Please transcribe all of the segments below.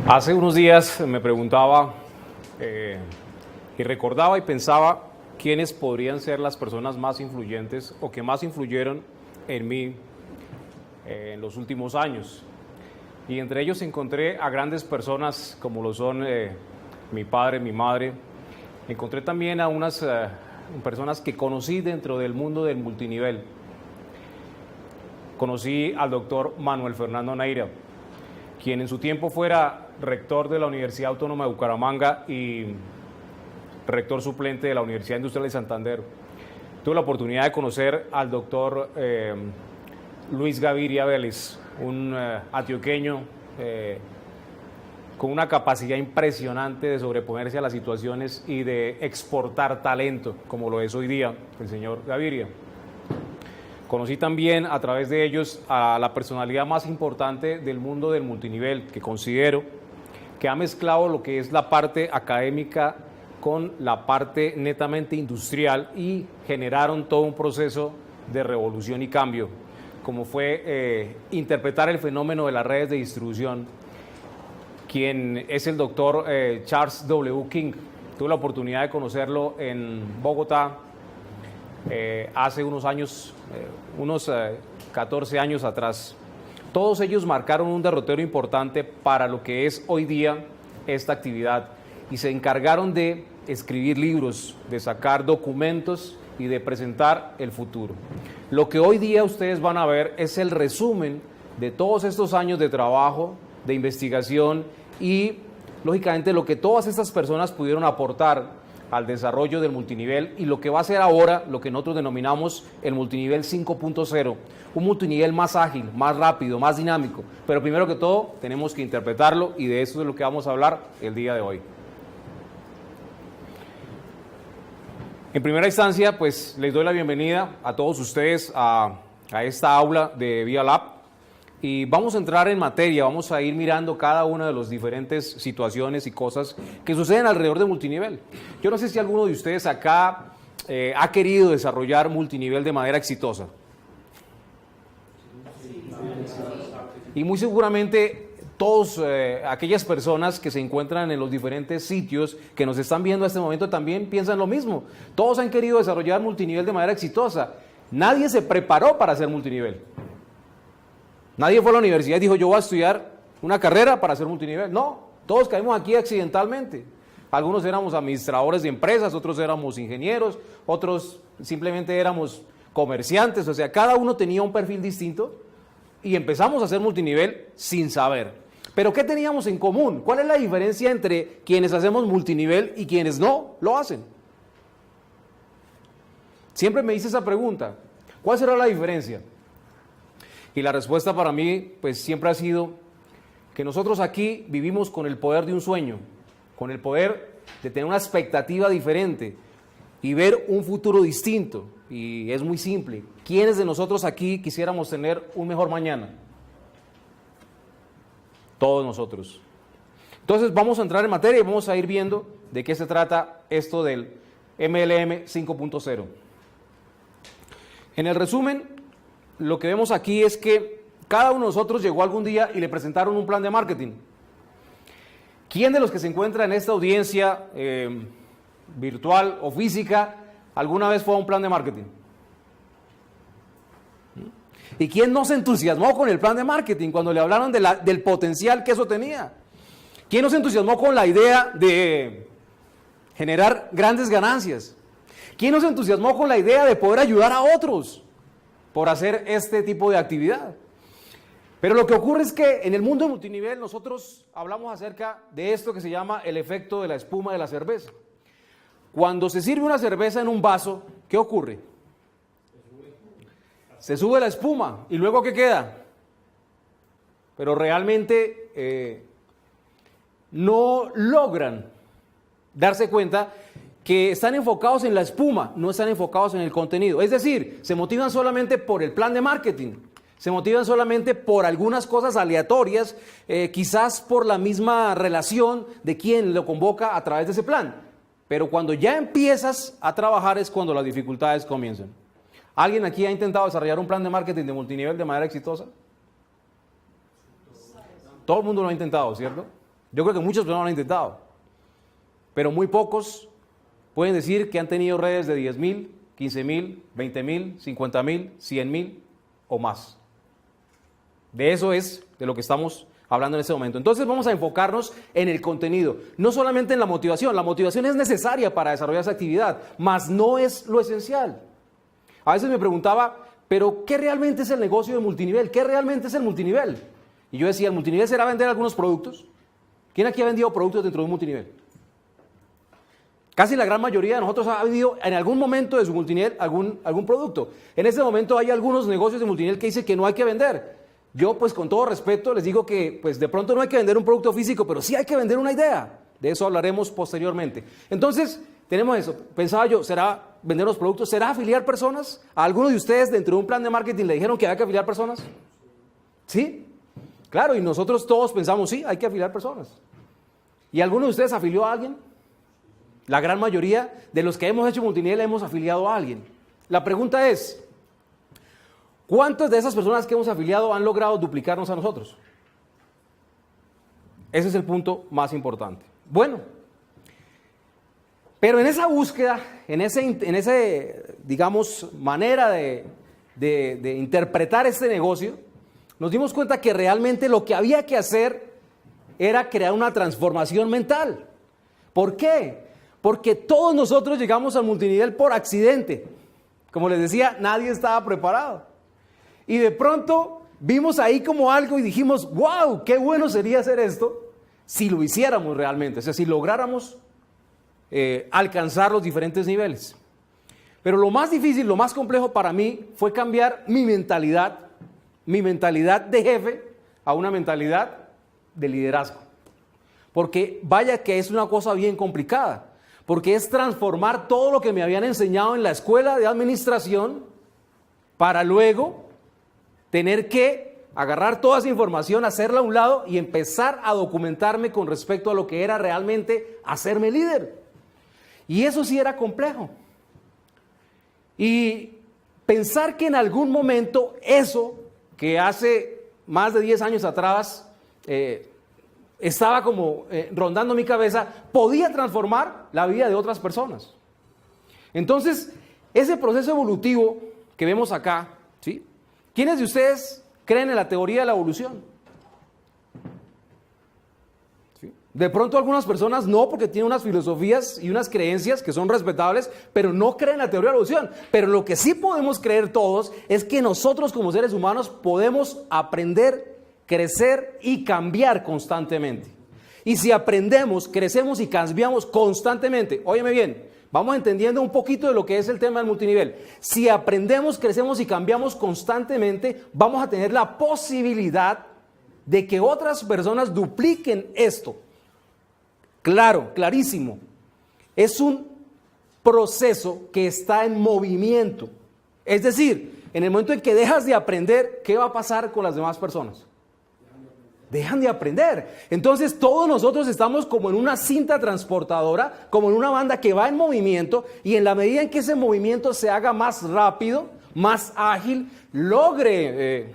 Hace unos días me preguntaba y recordaba y pensaba quiénes podrían ser las personas más influyentes o que más influyeron en mí en los últimos años. Y entre ellos encontré a grandes personas como lo son mi padre, mi madre. Encontré también a unas personas que conocí dentro del mundo del multinivel. Conocí al doctor Manuel Fernando Neira, quien en su tiempo fuera rector de la Universidad Autónoma de Bucaramanga y rector suplente de la Universidad Industrial de Santander. Tuve la oportunidad de conocer al doctor Luis Gaviria Vélez, un antioqueño con una capacidad impresionante de sobreponerse a las situaciones y de exportar talento, como lo es hoy día el señor Gaviria. Conocí también a través de ellos a la personalidad más importante del mundo del multinivel, que considero que ha mezclado lo que es la parte académica con la parte netamente industrial y generaron todo un proceso de revolución y cambio, como fue interpretar el fenómeno de las redes de distribución, quien es el doctor Charles W. King. Tuve la oportunidad de conocerlo en Bogotá hace unos años, 14 años atrás. Todos ellos marcaron un derrotero importante para lo que es hoy día esta actividad y se encargaron de escribir libros, de sacar documentos y de presentar el futuro. Lo que hoy día ustedes van a ver es el resumen de todos estos años de trabajo, de investigación y, lógicamente, lo que todas estas personas pudieron aportar al desarrollo del multinivel y lo que va a ser ahora lo que nosotros denominamos el multinivel 5.0, un multinivel más ágil, más rápido, más dinámico, pero primero que todo tenemos que interpretarlo y de eso es lo que vamos a hablar el día de hoy. En primera instancia, pues les doy la bienvenida a todos ustedes a esta aula de Vía Lab. Y vamos a entrar en materia, vamos a ir mirando cada una de las diferentes situaciones y cosas que suceden alrededor de multinivel. Yo no sé si alguno de ustedes acá ha querido desarrollar multinivel de manera exitosa. Y muy seguramente todas aquellas personas que se encuentran en los diferentes sitios que nos están viendo en este momento también piensan lo mismo. Todos han querido desarrollar multinivel de manera exitosa. Nadie se preparó para hacer multinivel. Nadie fue a la universidad y dijo, yo voy a estudiar una carrera para hacer multinivel. No, todos caímos aquí accidentalmente. Algunos éramos administradores de empresas, otros éramos ingenieros, otros simplemente éramos comerciantes. O sea, cada uno tenía un perfil distinto y empezamos a hacer multinivel sin saber. Pero ¿qué teníamos en común? ¿Cuál es la diferencia entre quienes hacemos multinivel y quienes no lo hacen? Siempre me hice esa pregunta. ¿Cuál será la diferencia? Y la respuesta para mí, pues siempre ha sido que nosotros aquí vivimos con el poder de un sueño, con el poder de tener una expectativa diferente y ver un futuro distinto. Y es muy simple. ¿Quiénes de nosotros aquí quisiéramos tener un mejor mañana? Todos nosotros. Entonces vamos a entrar en materia y vamos a ir viendo de qué se trata esto del MLM 5.0. En el resumen, lo que vemos aquí es que cada uno de nosotros llegó algún día y le presentaron un plan de marketing. ¿Quién de los que se encuentra en esta audiencia virtual o física alguna vez fue a un plan de marketing? ¿Y quién no se entusiasmó con el plan de marketing cuando le hablaron del potencial que eso tenía? ¿Quién no se entusiasmó con la idea de generar grandes ganancias? ¿Quién no se entusiasmó con la idea de poder ayudar a otros por hacer este tipo de actividad? Pero lo que ocurre es que en el mundo multinivel nosotros hablamos acerca de esto que se llama el efecto de la espuma de la cerveza. Cuando se sirve una cerveza en un vaso, ¿qué ocurre? Se sube la espuma y luego ¿qué queda? Pero realmente no logran darse cuenta que están enfocados en la espuma, no están enfocados en el contenido. Es decir, se motivan solamente por el plan de marketing, se motivan solamente por algunas cosas aleatorias, quizás por la misma relación de quien lo convoca a través de ese plan. Pero cuando ya empiezas a trabajar es cuando las dificultades comienzan. ¿Alguien aquí ha intentado desarrollar un plan de marketing de multinivel de manera exitosa? Todo el mundo lo ha intentado, ¿cierto? Yo creo que muchas personas lo han intentado, pero muy pocos pueden decir que han tenido redes de 10,000, 15,000, 20,000, 50,000, 100,000 o más. De eso es de lo que estamos hablando en este momento. Entonces vamos a enfocarnos en el contenido, no solamente en la motivación. La motivación es necesaria para desarrollar esa actividad, mas no es lo esencial. A veces me preguntaba, pero ¿qué realmente es el negocio de multinivel? ¿Qué realmente es el multinivel? Y yo decía, ¿el multinivel será vender algunos productos? ¿Quién aquí ha vendido productos dentro de un multinivel? Casi la gran mayoría de nosotros ha vendido en algún momento de su multinivel algún producto. En este momento hay algunos negocios de multinivel que dicen que no hay que vender. Yo, pues con todo respeto, les digo que pues de pronto no hay que vender un producto físico, pero sí hay que vender una idea. De eso hablaremos posteriormente. Entonces, tenemos eso. Pensaba yo, ¿será vender los productos? ¿Será afiliar personas? ¿A algunos de ustedes dentro de un plan de marketing le dijeron que había que afiliar personas? ¿Sí? Claro, y nosotros todos pensamos, sí, hay que afiliar personas. ¿Y alguno de ustedes afilió a alguien? La gran mayoría de los que hemos hecho multinivel hemos afiliado a alguien. La pregunta es, ¿cuántas de esas personas que hemos afiliado han logrado duplicarnos a nosotros? Ese es el punto más importante. Bueno, pero en esa búsqueda, en ese digamos, manera de interpretar este negocio, nos dimos cuenta que realmente lo que había que hacer era crear una transformación mental. ¿Por qué? Porque todos nosotros llegamos al multinivel por accidente. Como les decía, nadie estaba preparado. Y de pronto vimos ahí como algo y dijimos, wow, qué bueno sería hacer esto si lo hiciéramos realmente, o sea, si lográramos alcanzar los diferentes niveles. Pero lo más difícil, lo más complejo para mí fue cambiar mi mentalidad de jefe a una mentalidad de liderazgo. Porque vaya que es una cosa bien complicada, porque es transformar todo lo que me habían enseñado en la escuela de administración para luego tener que agarrar toda esa información, hacerla a un lado y empezar a documentarme con respecto a lo que era realmente hacerme líder. Y eso sí era complejo. Y pensar que en algún momento eso, que hace más de 10 años atrás estaba como rondando mi cabeza, podía transformar la vida de otras personas. Entonces, ese proceso evolutivo que vemos acá, ¿sí? ¿Quiénes de ustedes creen en la teoría de la evolución? ¿Sí? De pronto algunas personas no, porque tienen unas filosofías y unas creencias que son respetables, pero no creen en la teoría de la evolución. Pero lo que sí podemos creer todos es que nosotros como seres humanos podemos aprender, crecer y cambiar constantemente. Y si aprendemos, crecemos y cambiamos constantemente, óyeme bien, vamos entendiendo un poquito de lo que es el tema del multinivel. Si aprendemos, crecemos y cambiamos constantemente, vamos a tener la posibilidad de que otras personas dupliquen esto. Claro, clarísimo. Es un proceso que está en movimiento. Es decir, en el momento en que dejas de aprender, ¿qué va a pasar con las demás personas? Dejan de aprender. Entonces todos nosotros estamos como en una cinta transportadora, como en una banda que va en movimiento, y en la medida en que ese movimiento se haga más rápido, más ágil, logre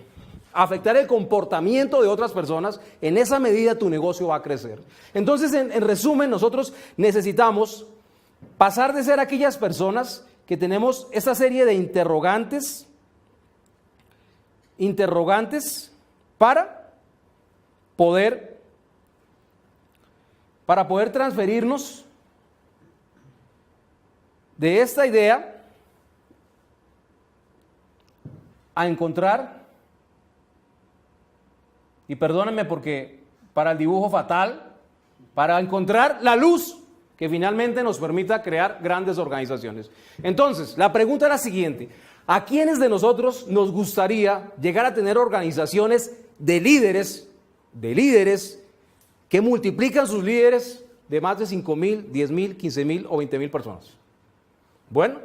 afectar el comportamiento de otras personas, en esa medida tu negocio va a crecer. Entonces, en resumen, nosotros necesitamos pasar de ser aquellas personas que tenemos esta serie de interrogantes para poder transferirnos de esta idea a encontrar, y perdónenme porque para el dibujo fatal, para encontrar la luz que finalmente nos permita crear grandes organizaciones. Entonces, la pregunta es la siguiente: ¿a quiénes de nosotros nos gustaría llegar a tener organizaciones de líderes que multiplican sus líderes de más de 5,000, 10,000, 15,000 o 20,000 personas? Bueno,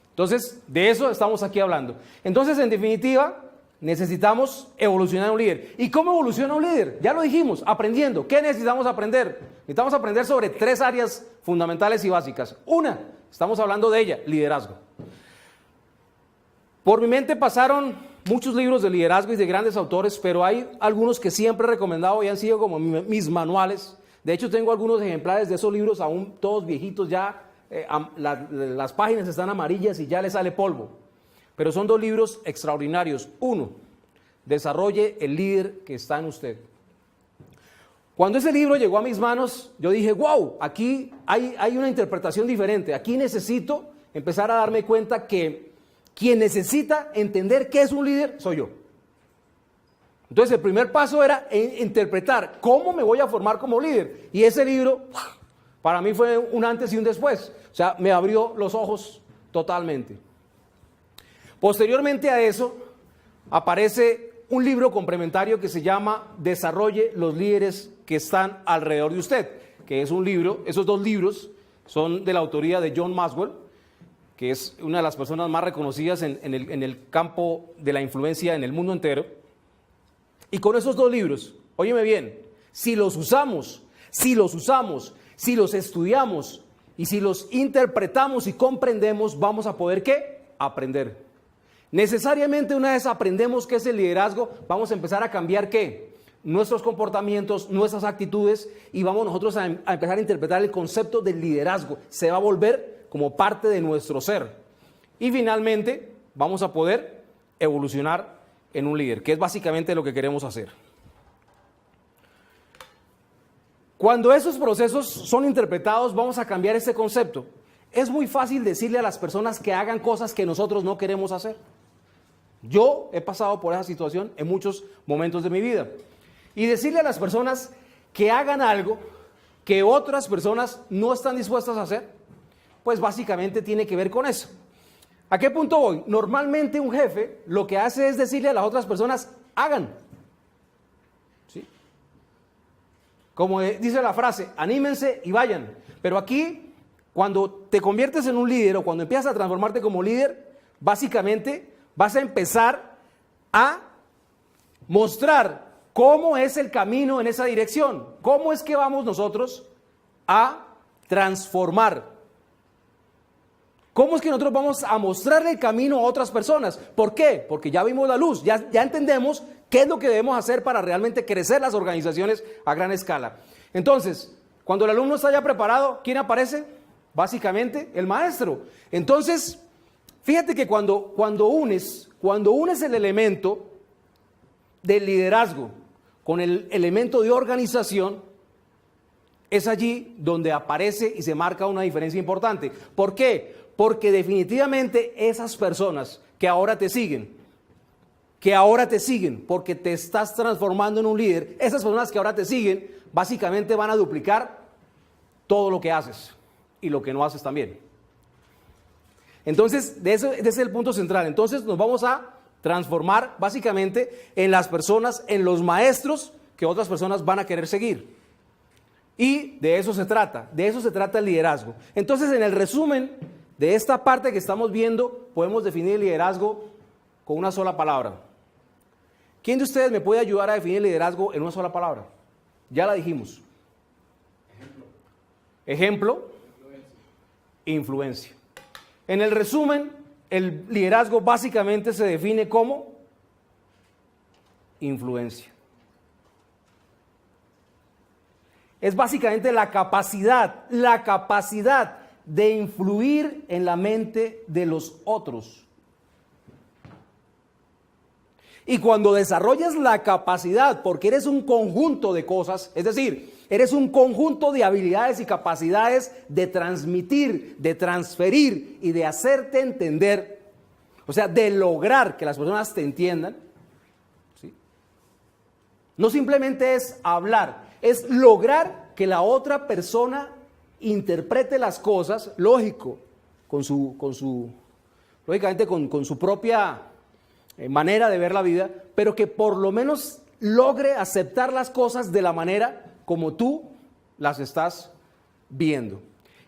entonces de eso estamos aquí hablando. Entonces, en definitiva, necesitamos evolucionar un líder. ¿Y cómo evoluciona un líder? Ya lo dijimos, aprendiendo. ¿Qué necesitamos aprender? Necesitamos aprender sobre 3 áreas fundamentales y básicas. Una, estamos hablando de ella, liderazgo. Por mi mente pasaron muchos libros de liderazgo y de grandes autores, pero hay algunos que siempre he recomendado y han sido como mis manuales. De hecho, tengo algunos ejemplares de esos libros, aún todos viejitos ya, las páginas están amarillas y ya le sale polvo. Pero son 2 libros extraordinarios. 1, desarrolle el líder que está en usted. Cuando ese libro llegó a mis manos, yo dije, wow, aquí hay una interpretación diferente. Aquí necesito empezar a darme cuenta que quien necesita entender qué es un líder soy yo. Entonces el primer paso era interpretar cómo me voy a formar como líder. Y ese libro para mí fue un antes y un después. O sea, me abrió los ojos totalmente. Posteriormente a eso aparece un libro complementario que se llama Desarrolle los líderes que están alrededor de usted, que es un libro, esos 2 libros son de la autoría de John Maxwell, que es una de las personas más reconocidas en el campo de la influencia en el mundo entero. Y con esos 2 libros, óyeme bien, si los usamos, si los estudiamos y si los interpretamos y comprendemos, vamos a poder ¿qué? Aprender. Necesariamente una vez aprendemos qué es el liderazgo, vamos a empezar a cambiar ¿qué? Nuestros comportamientos, nuestras actitudes, y vamos nosotros a empezar a interpretar el concepto del liderazgo. Se va a volver como parte de nuestro ser. Y finalmente vamos a poder evolucionar en un líder, que es básicamente lo que queremos hacer. Cuando esos procesos son interpretados, vamos a cambiar ese concepto. Es muy fácil decirle a las personas que hagan cosas que nosotros no queremos hacer. Yo he pasado por esa situación en muchos momentos de mi vida. Y decirle a las personas que hagan algo que otras personas no están dispuestas a hacer, pues básicamente tiene que ver con eso. ¿A qué punto voy? Normalmente un jefe lo que hace es decirle a las otras personas, hagan. ¿Sí? Como dice la frase, anímense y vayan. Pero aquí, cuando te conviertes en un líder o cuando empiezas a transformarte como líder, básicamente vas a empezar a mostrar cómo es el camino en esa dirección. ¿Cómo es que vamos nosotros a transformar? ¿Cómo es que nosotros vamos a mostrarle el camino a otras personas? ¿Por qué? Porque ya vimos la luz, ya entendemos qué es lo que debemos hacer para realmente crecer las organizaciones a gran escala. Entonces, cuando el alumno está ya preparado, ¿quién aparece? Básicamente, el maestro. Entonces, fíjate que cuando unes el elemento del liderazgo con el elemento de organización, es allí donde aparece y se marca una diferencia importante. ¿Por qué? Porque definitivamente esas personas que ahora te siguen, porque te estás transformando en un líder, esas personas que ahora te siguen, básicamente van a duplicar todo lo que haces y lo que no haces también. Entonces, ese es el punto central. Entonces nos vamos a transformar básicamente en las personas, en los maestros que otras personas van a querer seguir. Y de eso se trata el liderazgo. Entonces, en el resumen de esta parte que estamos viendo, podemos definir el liderazgo con una sola palabra. ¿Quién de ustedes me puede ayudar a definir el liderazgo en una sola palabra? Ya la dijimos. Ejemplo. Influencia. En el resumen, el liderazgo básicamente se define como influencia. Es básicamente la capacidad de influir en la mente de los otros. Y cuando desarrollas la capacidad, porque eres un conjunto de cosas, es decir, eres un conjunto de habilidades y capacidades de transmitir, de transferir y de hacerte entender, o sea, de lograr que las personas te entiendan, ¿sí? No simplemente es hablar, es lograr que la otra persona interprete las cosas, lógico, lógicamente con su propia manera de ver la vida, pero que por lo menos logre aceptar las cosas de la manera como tú las estás viendo.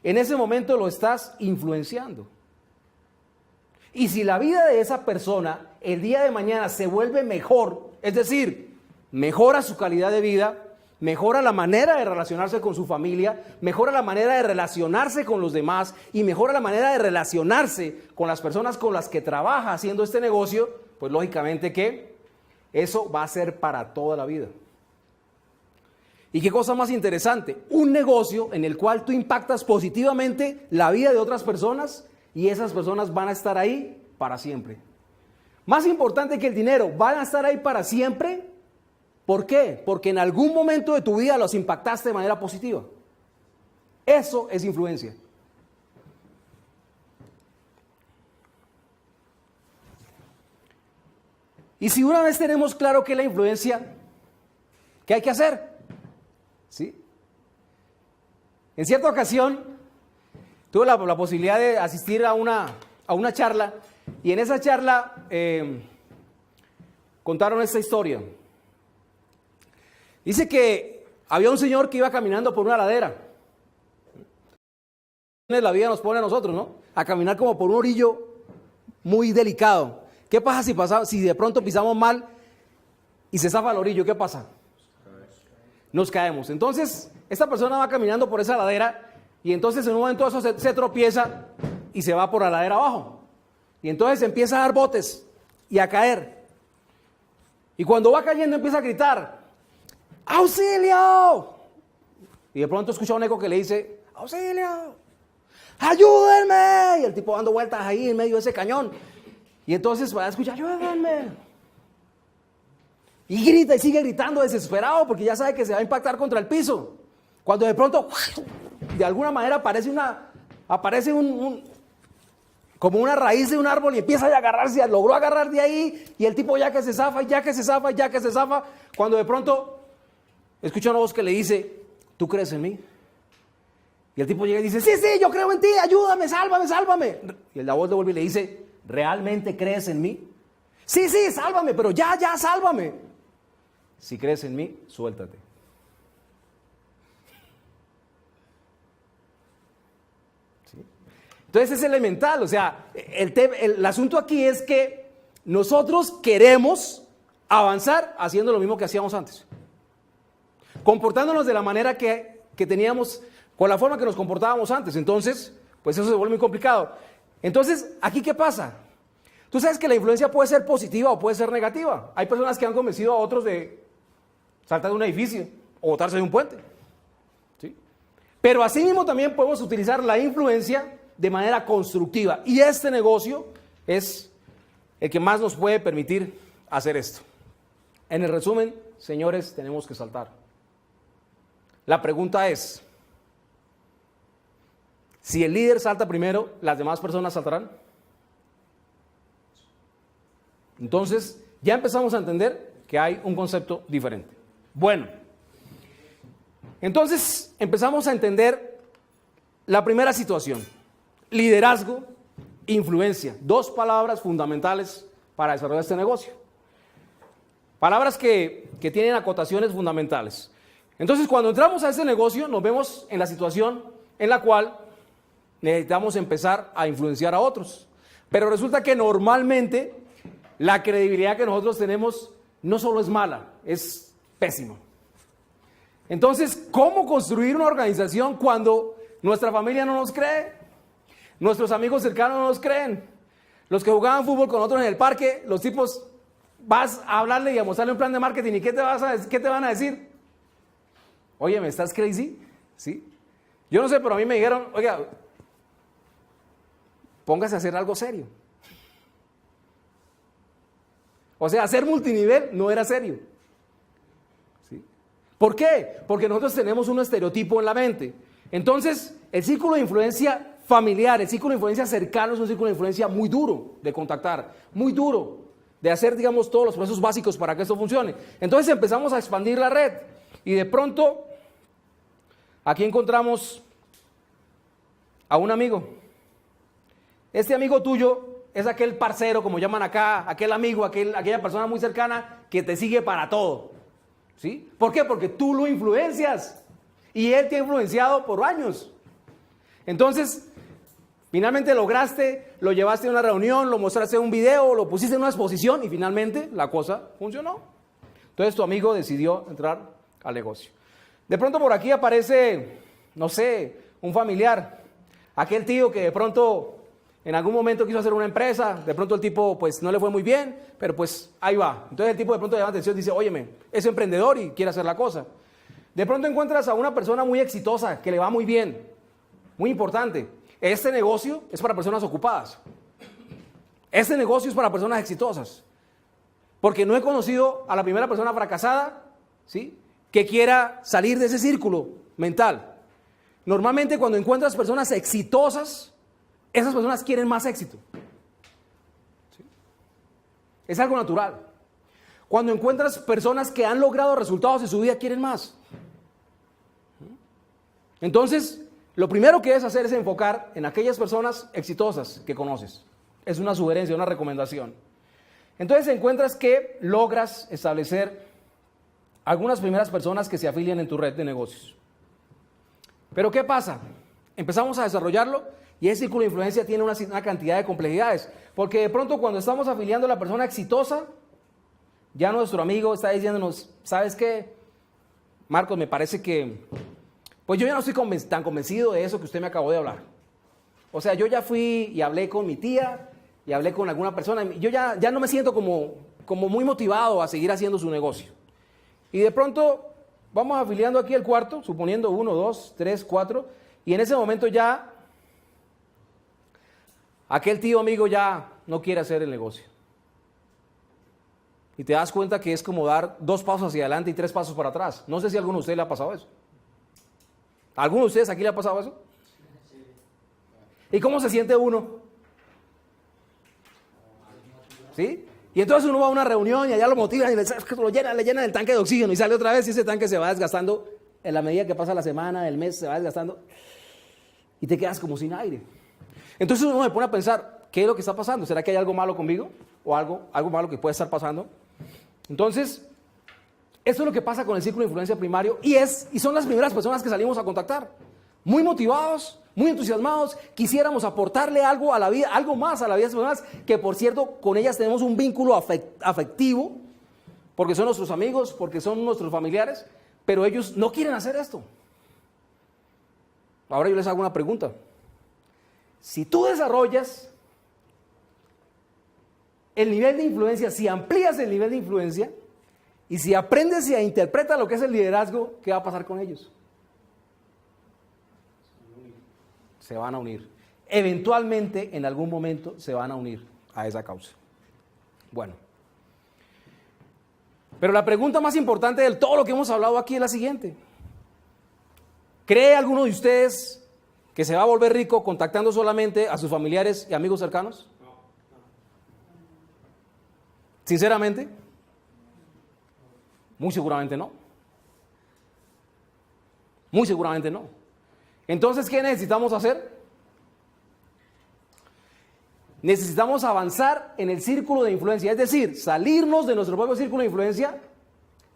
En ese momento lo estás influenciando. Y si la vida de esa persona el día de mañana se vuelve mejor, es decir, mejora su calidad de vida, mejora la manera de relacionarse con su familia, mejora la manera de relacionarse con los demás y mejora la manera de relacionarse con las personas con las que trabaja haciendo este negocio, pues lógicamente que eso va a ser para toda la vida. Y qué cosa más interesante, un negocio en el cual tú impactas positivamente la vida de otras personas y esas personas van a estar ahí para siempre. Más importante que el dinero, van a estar ahí para siempre. ¿Por qué? Porque en algún momento de tu vida los impactaste de manera positiva. Eso es influencia. Y si una vez tenemos claro qué es la influencia, ¿qué hay que hacer? ¿Sí? En cierta ocasión tuve la posibilidad de asistir a una charla y en esa charla contaron esta historia. Dice que había un señor que iba caminando por una ladera. La vida nos pone a nosotros, ¿no? A caminar como por un orillo muy delicado. ¿Qué pasa si de pronto pisamos mal y se zafa el orillo? ¿Qué pasa? Nos caemos. Entonces, esta persona va caminando por esa ladera y entonces en un momento eso se tropieza y se va por la ladera abajo. Y entonces empieza a dar botes y a caer. Y cuando va cayendo empieza a gritar, ¡auxilio! Y de pronto escucha un eco que le dice, ¡auxilio! ¡Ayúdenme! Y el tipo dando vueltas ahí en medio de ese cañón. Y entonces va a escuchar, ¡ayúdenme! Y grita y sigue gritando desesperado porque ya sabe que se va a impactar contra el piso. Cuando de pronto, de alguna manera aparece como una raíz de un árbol y empieza a agarrarse, logró agarrar de ahí y el tipo ya que se zafa, cuando de pronto escucha una voz que le dice, ¿tú crees en mí? Y el tipo llega y dice, sí, yo creo en ti, ayúdame, sálvame. Y la voz le vuelve y le dice, ¿realmente crees en mí? Sí, sálvame, pero ya, sálvame. Si crees en mí, suéltate. ¿Sí? Entonces es elemental, o sea, el asunto aquí es que nosotros queremos avanzar haciendo lo mismo que hacíamos antes. Comportándonos de la manera que teníamos, con la forma que nos comportábamos antes. Entonces, pues eso se vuelve muy complicado. Entonces, ¿aquí qué pasa? Tú sabes que la influencia puede ser positiva o puede ser negativa. Hay personas que han convencido a otros de saltar de un edificio o botarse de un puente. ¿Sí? Pero asimismo también podemos utilizar la influencia de manera constructiva. Y este negocio es el que más nos puede permitir hacer esto. En el resumen, señores, tenemos que saltar. La pregunta es, si el líder salta primero, ¿las demás personas saltarán? Entonces, ya empezamos a entender que hay un concepto diferente. Bueno, entonces empezamos a entender la primera situación. Liderazgo, influencia. Dos palabras fundamentales para desarrollar este negocio. Palabras que tienen acotaciones fundamentales. Entonces, cuando entramos a este negocio, nos vemos en la situación en la cual necesitamos empezar a influenciar a otros. Pero resulta que normalmente la credibilidad que nosotros tenemos no solo es mala, es pésima. Entonces, ¿cómo construir una organización cuando nuestra familia no nos cree? Nuestros amigos cercanos no nos creen. Los que jugaban fútbol con nosotros en el parque, los tipos, vas a hablarle y a mostrarle un plan de marketing y ¿qué te van a decir? Oye, ¿me estás crazy? ¿Sí? Yo no sé, pero a mí me dijeron, oiga, póngase a hacer algo serio. O sea, hacer multinivel no era serio. ¿Sí? ¿Por qué? Porque nosotros tenemos un estereotipo en la mente. Entonces, el círculo de influencia familiar, el círculo de influencia cercano es un círculo de influencia muy duro de contactar, muy duro de hacer, digamos, todos los procesos básicos para que esto funcione. Entonces empezamos a expandir la red y de pronto aquí encontramos a un amigo. Este amigo tuyo es aquel parcero, como llaman acá, aquel amigo, aquella persona muy cercana que te sigue para todo. ¿Sí? ¿Por qué? Porque tú lo influencias y él te ha influenciado por años. Entonces, finalmente lograste, lo llevaste a una reunión, lo mostraste en un video, lo pusiste en una exposición y finalmente la cosa funcionó. Entonces tu amigo decidió entrar al negocio. De pronto por aquí aparece, no sé, un familiar, aquel tío que de pronto en algún momento quiso hacer una empresa, de pronto el tipo pues no le fue muy bien, pero pues ahí va. Entonces el tipo de pronto llama atención y dice, óyeme, es emprendedor y quiere hacer la cosa. De pronto encuentras a una persona muy exitosa, que le va muy bien, muy importante. Este negocio es para personas ocupadas. Este negocio es para personas exitosas. Porque no he conocido a la primera persona fracasada, ¿sí?, que quiera salir de ese círculo mental. Normalmente cuando encuentras personas exitosas, esas personas quieren más éxito. ¿Sí? Es algo natural. Cuando encuentras personas que han logrado resultados en su vida, quieren más. Entonces, lo primero que debes hacer es enfocar en aquellas personas exitosas que conoces. Es una sugerencia, una recomendación. Entonces encuentras que logras establecer algunas primeras personas que se afilian en tu red de negocios. Pero ¿qué pasa? Empezamos a desarrollarlo y ese círculo de influencia tiene una cantidad de complejidades. Porque de pronto cuando estamos afiliando a la persona exitosa, ya nuestro amigo está diciéndonos, ¿sabes qué? Marcos, me parece que, pues yo ya no estoy tan convencido de eso que usted me acabó de hablar. O sea, yo ya fui y hablé con mi tía y hablé con alguna persona. Y yo ya no me siento como muy motivado a seguir haciendo su negocio. Y de pronto vamos afiliando aquí el cuarto, suponiendo 1, 2, 3, 4, y en ese momento ya aquel tío amigo ya no quiere hacer el negocio. Y te das cuenta que es como dar 2 pasos hacia adelante y 3 pasos para atrás. No sé si a alguno de ustedes le ha pasado eso. ¿A alguno de ustedes aquí le ha pasado eso? ¿Y cómo se siente uno? ¿Sí? Y entonces uno va a una reunión y allá lo motivan y le llenan el tanque de oxígeno y sale otra vez y ese tanque se va desgastando en la medida que pasa la semana, el mes se va desgastando y te quedas como sin aire. Entonces uno se pone a pensar, ¿qué es lo que está pasando? ¿Será que hay algo malo conmigo? ¿O algo malo que puede estar pasando? Entonces, esto es lo que pasa con el círculo de influencia primario y son las primeras personas que salimos a contactar. Muy motivados, muy entusiasmados, quisiéramos aportarle algo a la vida, algo más a la vida de las personas, que por cierto, con ellas tenemos un vínculo afectivo, porque son nuestros amigos, porque son nuestros familiares, pero ellos no quieren hacer esto. Ahora yo les hago una pregunta. Si tú desarrollas el nivel de influencia, si amplías el nivel de influencia, y si aprendes y interpretas lo que es el liderazgo, ¿qué va a pasar con ellos? Se van a unir. Eventualmente, en algún momento, se van a unir a esa causa. Bueno. Pero la pregunta más importante de todo lo que hemos hablado aquí es la siguiente. ¿Cree alguno de ustedes que se va a volver rico contactando solamente a sus familiares y amigos cercanos? No. Sinceramente, muy seguramente no. Muy seguramente no. Entonces, ¿qué necesitamos hacer? Necesitamos avanzar en el círculo de influencia, es decir, salirnos de nuestro propio círculo de influencia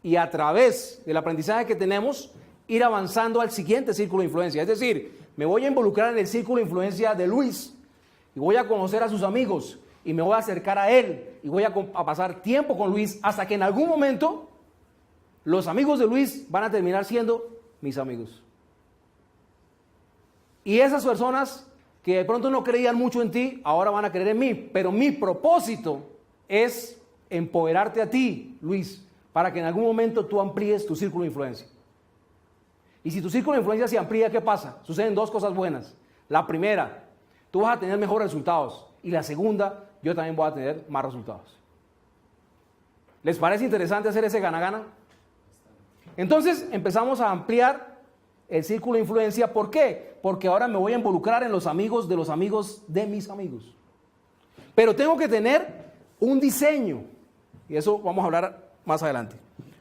y a través del aprendizaje que tenemos, ir avanzando al siguiente círculo de influencia. Es decir, me voy a involucrar en el círculo de influencia de Luis y voy a conocer a sus amigos y me voy a acercar a él y voy a pasar tiempo con Luis hasta que en algún momento los amigos de Luis van a terminar siendo mis amigos. Y esas personas que de pronto no creían mucho en ti, ahora van a creer en mí. Pero mi propósito es empoderarte a ti, Luis, para que en algún momento tú amplíes tu círculo de influencia. Y si tu círculo de influencia se amplía, ¿qué pasa? Suceden 2 cosas buenas. La primera, tú vas a tener mejores resultados. Y la segunda, yo también voy a tener más resultados. ¿Les parece interesante hacer ese gana-gana? Entonces empezamos a ampliar el círculo de influencia. ¿Por qué? Porque ahora me voy a involucrar en los amigos de mis amigos. Pero tengo que tener un diseño. Y eso vamos a hablar más adelante.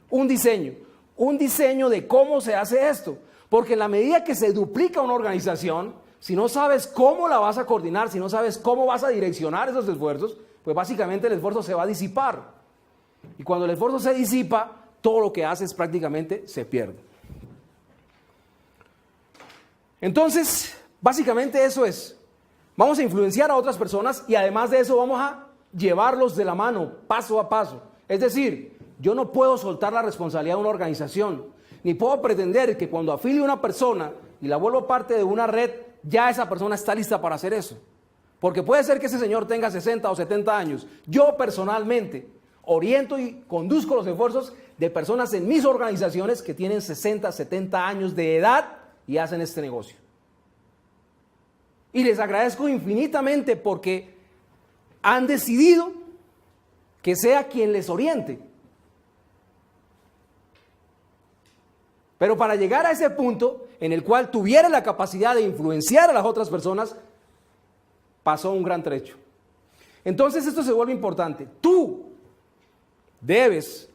Un diseño de cómo se hace esto. Porque en la medida que se duplica una organización, si no sabes cómo la vas a coordinar, si no sabes cómo vas a direccionar esos esfuerzos, pues básicamente el esfuerzo se va a disipar. Y cuando el esfuerzo se disipa, todo lo que haces prácticamente se pierde. Entonces, básicamente eso es. Vamos a influenciar a otras personas y además de eso vamos a llevarlos de la mano, paso a paso. Es decir, yo no puedo soltar la responsabilidad de una organización, ni puedo pretender que cuando afilio a una persona y la vuelvo parte de una red, ya esa persona está lista para hacer eso. Porque puede ser que ese señor tenga 60 o 70 años. Yo personalmente oriento y conduzco los esfuerzos de personas en mis organizaciones que tienen 60, 70 años de edad y hacen este negocio. Y les agradezco infinitamente porque han decidido que sea quien les oriente. Pero para llegar a ese punto en el cual tuviera la capacidad de influenciar a las otras personas, pasó un gran trecho. Entonces esto se vuelve importante. Tú debes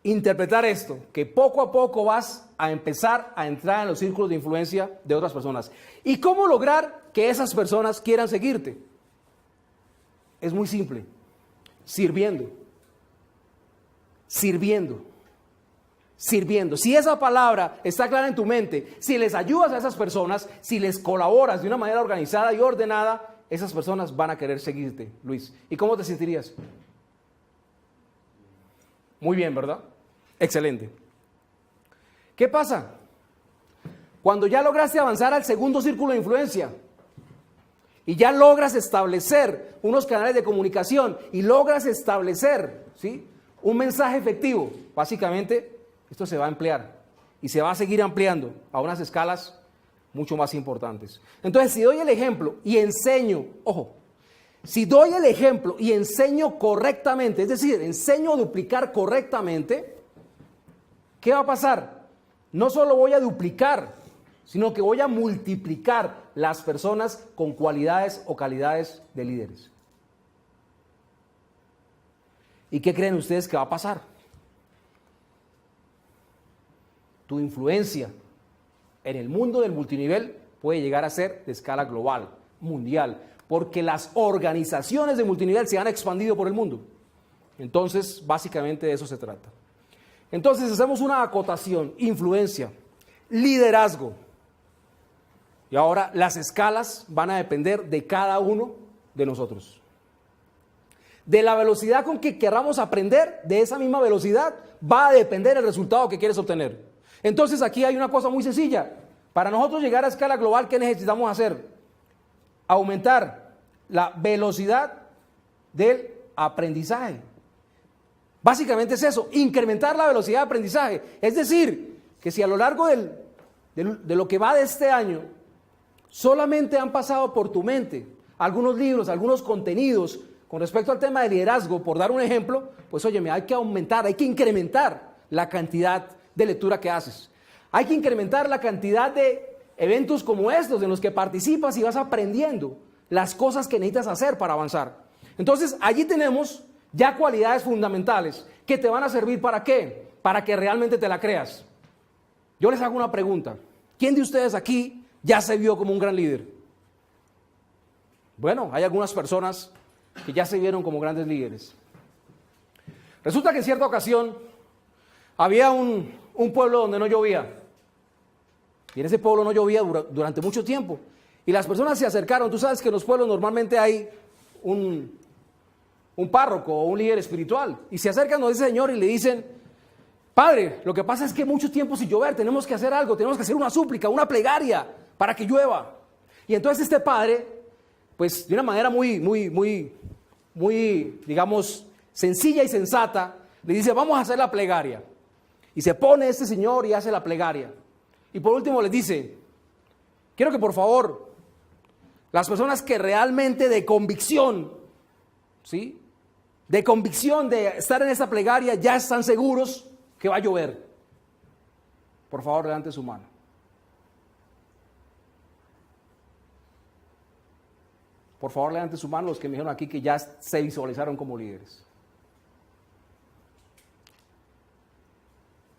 interpretar esto, que poco a poco vas a empezar a entrar en los círculos de influencia de otras personas. ¿Y cómo lograr que esas personas quieran seguirte? Es muy simple. Sirviendo. Sirviendo. Sirviendo. Si esa palabra está clara en tu mente, si les ayudas a esas personas, si les colaboras de una manera organizada y ordenada, esas personas van a querer seguirte, Luis. ¿Y cómo te sentirías? Muy bien, ¿verdad? Excelente. ¿Qué pasa? Cuando ya lograste avanzar al segundo círculo de influencia y ya logras establecer unos canales de comunicación y logras establecer, ¿sí?, un mensaje efectivo, básicamente esto se va a ampliar y se va a seguir ampliando a unas escalas mucho más importantes. Entonces, si doy el ejemplo y enseño, ojo, si doy el ejemplo y enseño correctamente, es decir, enseño a duplicar correctamente, ¿qué va a pasar? No solo voy a duplicar, sino que voy a multiplicar las personas con cualidades o calidades de líderes. ¿Y qué creen ustedes que va a pasar? Tu influencia en el mundo del multinivel puede llegar a ser de escala global, mundial, porque las organizaciones de multinivel se han expandido por el mundo. Entonces, básicamente de eso se trata. Entonces, hacemos una acotación: influencia, liderazgo. Y ahora las escalas van a depender de cada uno de nosotros. De la velocidad con que queramos aprender, de esa misma velocidad va a depender el resultado que quieres obtener. Entonces, aquí hay una cosa muy sencilla. Para nosotros llegar a escala global, ¿qué necesitamos hacer? Aumentar la velocidad del aprendizaje. Básicamente es eso, incrementar la velocidad de aprendizaje. Es decir, que si a lo largo de lo que va de este año, solamente han pasado por tu mente algunos libros, algunos contenidos con respecto al tema de liderazgo, por dar un ejemplo, pues óyeme, hay que aumentar, hay que incrementar la cantidad de lectura que haces. Hay que incrementar la cantidad de eventos como estos en los que participas y vas aprendiendo las cosas que necesitas hacer para avanzar. Entonces, allí tenemos ya cualidades fundamentales que te van a servir ¿para qué? Para que realmente te la creas. Yo les hago una pregunta. ¿Quién de ustedes aquí ya se vio como un gran líder? Bueno, hay algunas personas que ya se vieron como grandes líderes. Resulta que en cierta ocasión había un pueblo donde no llovía. Y en ese pueblo no llovía durante mucho tiempo. Y las personas se acercaron. Tú sabes que en los pueblos normalmente hay un párroco o un líder espiritual. Y se acercan a ese señor y le dicen: Padre, lo que pasa es que mucho tiempo sin llover, tenemos que hacer algo, tenemos que hacer una súplica, una plegaria para que llueva. Y entonces este padre, pues de una manera muy, digamos, sencilla y sensata, le dice: vamos a hacer la plegaria. Y se pone este señor y hace la plegaria. Y por último les dice: quiero que por favor, las personas que realmente de convicción, ¿sí?, de convicción de estar en esta plegaria, ya están seguros que va a llover, por favor levante su mano. Por favor levante su mano los que me dijeron aquí que ya se visualizaron como líderes.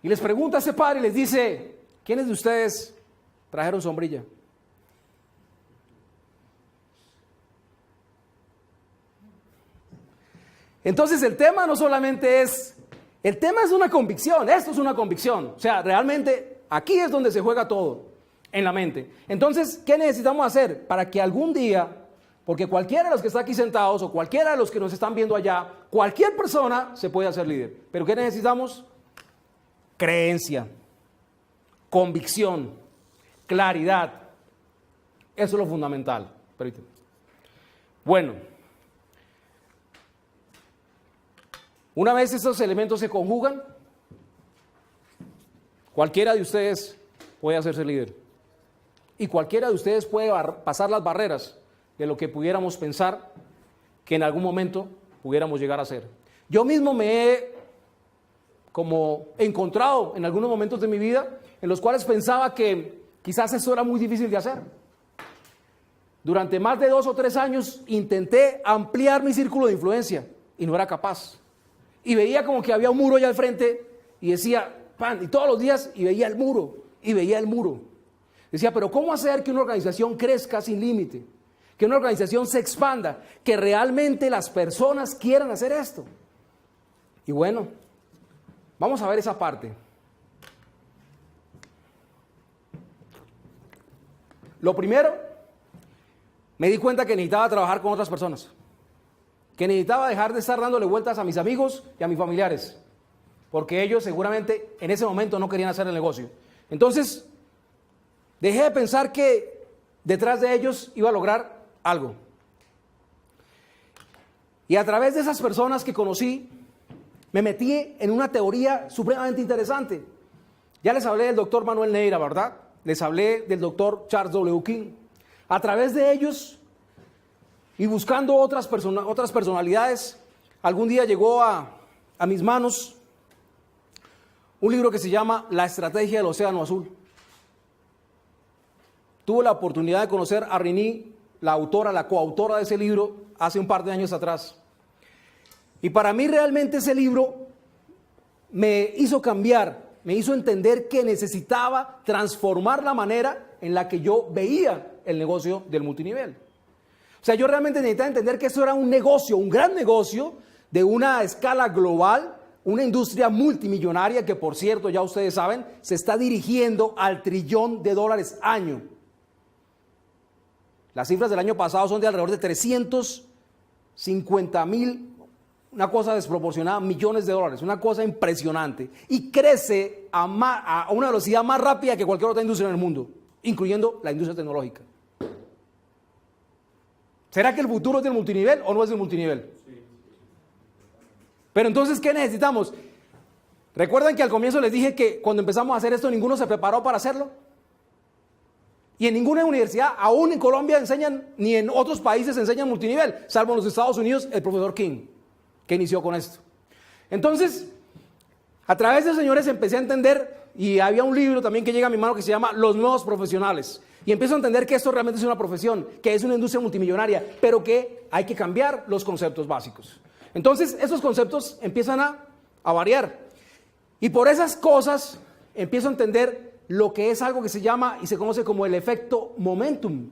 Y les pregunta a ese padre y les dice: ¿quiénes de ustedes trajeron sombrilla? Entonces el tema no solamente es, el tema es una convicción, esto es una convicción. O sea, realmente aquí es donde se juega todo, en la mente. Entonces, ¿qué necesitamos hacer? Para que algún día, porque cualquiera de los que está aquí sentados o cualquiera de los que nos están viendo allá, cualquier persona se puede hacer líder. ¿Pero qué necesitamos? Creencia, convicción, claridad. Eso es lo fundamental. Permíteme. Bueno, una vez estos elementos se conjugan, Cualquiera de ustedes puede hacerse líder. Y cualquiera de ustedes puede pasar las barreras de lo que pudiéramos pensar que en algún momento pudiéramos llegar a ser. Yo mismo me he como encontrado en algunos momentos de mi vida en los cuales pensaba que quizás eso era muy difícil de hacer. Durante más de 2 o 3 años intenté ampliar mi círculo de influencia y no era capaz. Y veía como que había un muro allá al frente y decía, pan, y todos los días, y veía el muro, y veía el muro. Decía, pero ¿cómo hacer que una organización crezca sin límite? Que una organización se expanda, que realmente las personas quieran hacer esto. Y bueno, vamos a ver esa parte. Lo primero, me di cuenta que necesitaba trabajar con otras personas. Que necesitaba dejar de estar dándole vueltas a mis amigos y a mis familiares. Porque ellos seguramente en ese momento no querían hacer el negocio. Entonces, dejé de pensar que detrás de ellos iba a lograr algo. Y a través de esas personas que conocí, me metí en una teoría supremamente interesante. Ya les hablé del doctor Manuel Neira, ¿verdad? Les hablé del doctor Charles W. King. A través de ellos y buscando otras personalidades, algún día llegó a mis manos un libro que se llama La Estrategia del Océano Azul. Tuve la oportunidad de conocer a Rini, la coautora de ese libro, hace un par de años atrás. Y para mí realmente ese libro me hizo cambiar, me hizo entender que necesitaba transformar la manera en la que yo veía el negocio del multinivel. O sea, yo realmente necesitaba entender que eso era un negocio, un gran negocio de una escala global, una industria multimillonaria que, por cierto, ya ustedes saben, se está dirigiendo al $1 trillón año. Las cifras del año pasado son de alrededor de 350,000, una cosa desproporcionada, millones de dólares, una cosa impresionante. Y crece a una velocidad más rápida que cualquier otra industria en el mundo, incluyendo la industria tecnológica. ¿Será que el futuro es del multinivel o no es del multinivel? Sí. Pero entonces, ¿qué necesitamos? ¿Recuerdan que al comienzo les dije que cuando empezamos a hacer esto ninguno se preparó para hacerlo? Y en ninguna universidad, aún en Colombia enseñan, ni en otros países enseñan multinivel, salvo en los Estados Unidos, el profesor King, que inició con esto. Entonces, a través de señores empecé a entender, y había un libro también que llega a mi mano que se llama Los Nuevos Profesionales. Y empiezo a entender que esto realmente es una profesión, que es una industria multimillonaria, pero que hay que cambiar los conceptos básicos. Entonces, esos conceptos empiezan a variar. Y por esas cosas empiezo a entender lo que es algo que se llama y se conoce como el efecto momentum.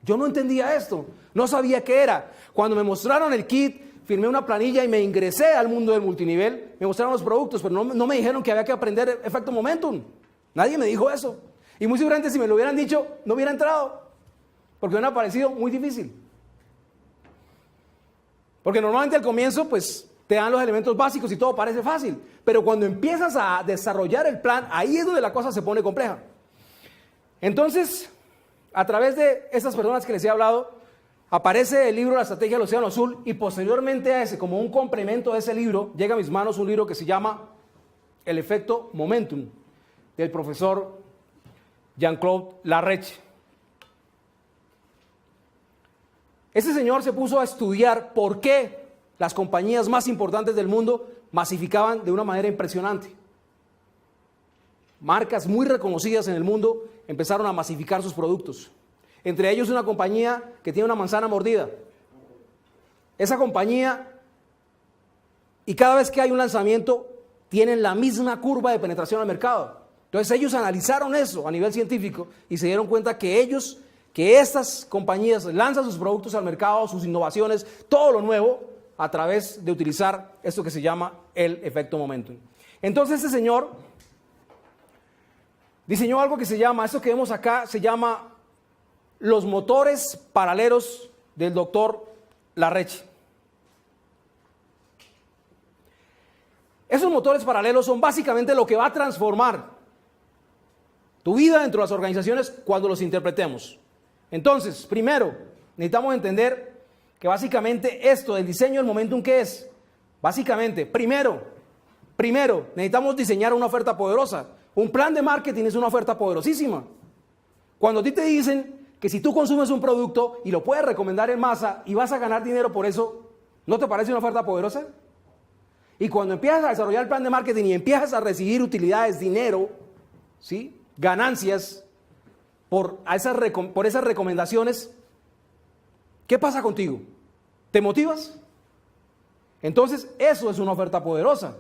Yo no entendía esto, no sabía qué era. Cuando me mostraron el kit, firmé una planilla y me ingresé al mundo del multinivel, me mostraron los productos, pero no me dijeron que había que aprender efecto momentum. Nadie me dijo eso. Y muy seguramente si me lo hubieran dicho, no hubiera entrado, porque me ha parecido muy difícil. Porque normalmente al comienzo, pues, te dan los elementos básicos y todo parece fácil, pero cuando empiezas a desarrollar el plan, ahí es donde la cosa se pone compleja. Entonces, a través de estas personas que les he hablado, aparece el libro La Estrategia del Océano Azul, y posteriormente a ese, como un complemento de ese libro, llega a mis manos un libro que se llama El Efecto Momentum, del profesor Jean-Claude Larreche. Ese señor se puso a estudiar por qué las compañías más importantes del mundo masificaban de una manera impresionante. Marcas muy reconocidas en el mundo empezaron a masificar sus productos. Entre ellos una compañía que tiene una manzana mordida. Esa compañía, y cada vez que hay un lanzamiento, tienen la misma curva de penetración al mercado. Entonces ellos analizaron eso a nivel científico y se dieron cuenta que estas compañías lanzan sus productos al mercado, sus innovaciones, todo lo nuevo, a través de utilizar esto que se llama el efecto momentum. Entonces este señor diseñó algo que se llama, esto que vemos acá, se llama los motores paralelos del doctor Larreche. Esos motores paralelos son básicamente lo que va a transformar tu vida dentro de las organizaciones cuando los interpretemos. Entonces, primero, necesitamos entender que básicamente esto del diseño del momentum, ¿qué es? Básicamente, primero, Primero, necesitamos diseñar una oferta poderosa. Un plan de marketing es una oferta poderosísima. Cuando a ti te dicen que si tú consumes un producto y lo puedes recomendar en masa y vas a ganar dinero por eso, ¿no te parece una oferta poderosa? Y cuando empiezas a desarrollar el plan de marketing y empiezas a recibir utilidades, dinero, ¿sí?, ganancias por esas recomendaciones, ¿qué pasa contigo? ¿Te motivas? Entonces, eso es una oferta poderosa.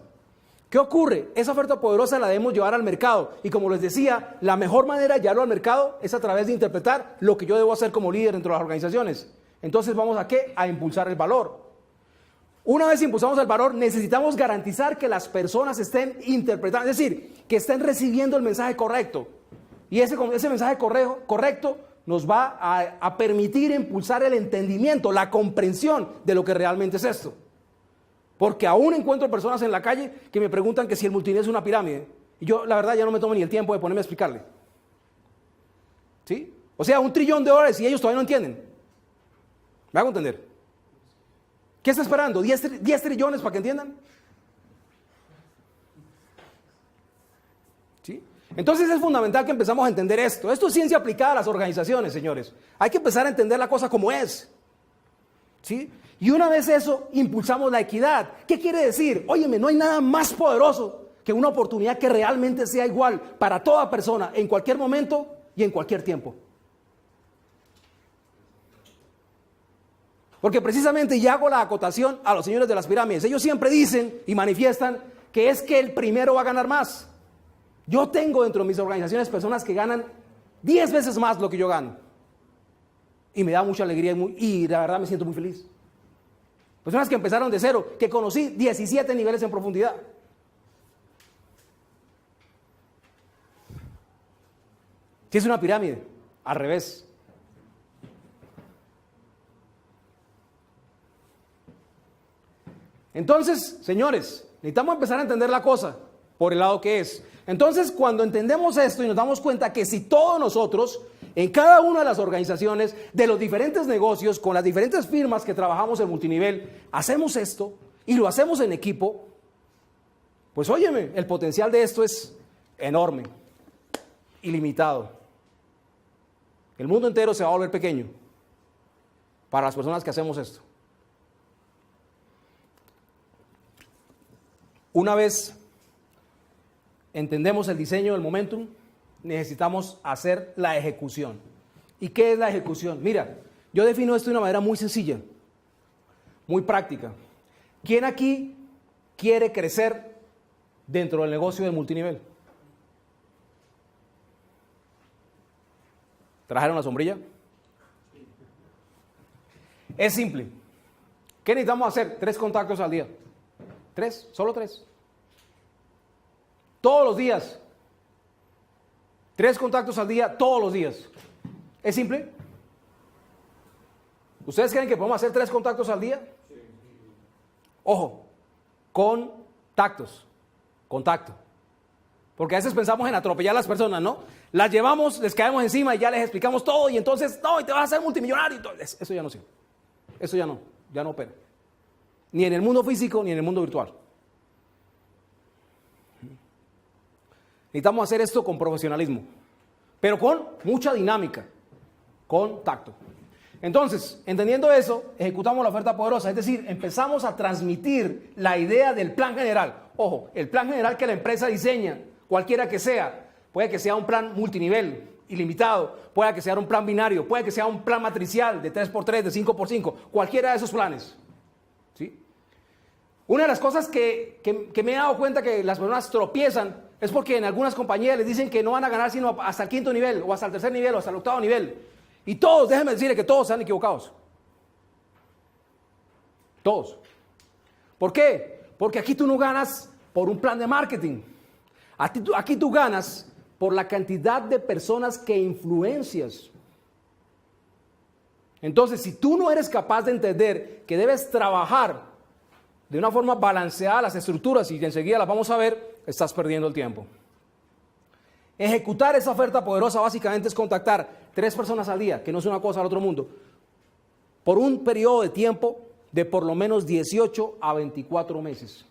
¿Qué ocurre? Esa oferta poderosa la debemos llevar al mercado. Y como les decía, la mejor manera de llevarlo al mercado es a través de interpretar lo que yo debo hacer como líder dentro de las organizaciones. Entonces, ¿vamos a qué? A impulsar el valor. Una vez impulsamos el valor, necesitamos garantizar que las personas estén interpretando, es decir, que estén recibiendo el mensaje correcto. Y ese mensaje correcto nos va a permitir impulsar el entendimiento, la comprensión de lo que realmente es esto. Porque aún encuentro personas en la calle que me preguntan que si el multinivel es una pirámide. Y yo, la verdad, ya no me tomo ni el tiempo de ponerme a explicarle. ¿Sí? O sea, $1 trillón y ellos todavía no entienden. ¿Me hago entender? ¿Qué está esperando? ¿10 trillones para que entiendan? ¿Sí? Entonces es fundamental que empezamos a entender esto. Esto es ciencia aplicada a las organizaciones, señores. Hay que empezar a entender la cosa como es. ¿Sí? Y una vez eso, impulsamos la equidad. ¿Qué quiere decir? Óyeme, no hay nada más poderoso que una oportunidad que realmente sea igual para toda persona, en cualquier momento y en cualquier tiempo. Porque precisamente, y hago la acotación a los señores de las pirámides, ellos siempre dicen y manifiestan que es que el primero va a ganar más. Yo tengo dentro de mis organizaciones personas que ganan 10 veces más lo que yo gano. Y me da mucha alegría y la verdad me siento muy feliz. Personas que empezaron de cero, que conocí 17 niveles en profundidad. Si es una pirámide, al revés. Entonces, señores, necesitamos empezar a entender la cosa por el lado que es. Entonces, cuando entendemos esto y nos damos cuenta que si todos nosotros, en cada una de las organizaciones, de los diferentes negocios, con las diferentes firmas que trabajamos en multinivel, hacemos esto y lo hacemos en equipo, pues óyeme, el potencial de esto es enorme, ilimitado. El mundo entero se va a volver pequeño para las personas que hacemos esto. Una vez entendemos el diseño del momentum, necesitamos hacer la ejecución. ¿Y qué es la ejecución? Mira, yo defino esto de una manera muy sencilla, muy práctica. ¿Quién aquí quiere crecer dentro del negocio de multinivel? ¿Trajeron la sombrilla? Es simple. ¿Qué necesitamos hacer? 3 contactos al día. 3, solo 3. Todos los días. 3 contactos al día, todos los días. ¿Es simple? ¿Ustedes creen que podemos hacer 3 contactos al día? Ojo, contactos. Contacto. Porque a veces pensamos en atropellar a las personas, ¿no? Las llevamos, les caemos encima y ya les explicamos todo y entonces, no, y te vas a hacer multimillonario. Eso ya no sirve. Eso ya no opera. Ni en el mundo físico ni en el mundo virtual. Necesitamos hacer esto con profesionalismo, pero con mucha dinámica, con tacto. Entonces, entendiendo eso, ejecutamos la oferta poderosa, es decir, empezamos a transmitir la idea del plan general. Ojo, el plan general que la empresa diseña, cualquiera que sea, puede que sea un plan multinivel, ilimitado, puede que sea un plan binario, puede que sea un plan matricial de 3x3, de 5x5, cualquiera de esos planes. ¿Sí? Una de las cosas que me he dado cuenta que las personas tropiezan es porque en algunas compañías les dicen que no van a ganar sino hasta el 5.º nivel, o hasta el 3.er nivel, o hasta el 8.º nivel. Y todos, déjenme decirles que todos están equivocados. Todos. ¿Por qué? Porque aquí tú no ganas por un plan de marketing. Aquí tú ganas por la cantidad de personas que influencias. Entonces, si tú no eres capaz de entender que debes trabajar de una forma balanceada las estructuras, y enseguida las vamos a ver, estás perdiendo el tiempo. Ejecutar esa oferta poderosa básicamente es contactar 3 personas al día, que no es una cosa al otro mundo, por un periodo de tiempo de por lo menos 18 a 24 meses.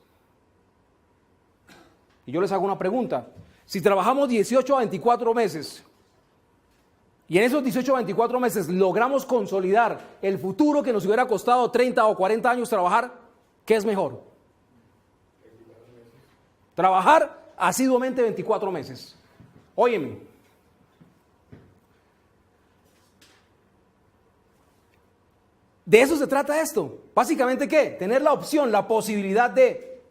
Y yo les hago una pregunta. Si trabajamos 18 a 24 meses y en esos 18 a 24 meses logramos consolidar el futuro que nos hubiera costado 30 o 40 años trabajar, ¿qué es mejor? Trabajar asiduamente 24 meses. Óyeme. De eso se trata esto. Básicamente, ¿qué? Tener la opción, la posibilidad de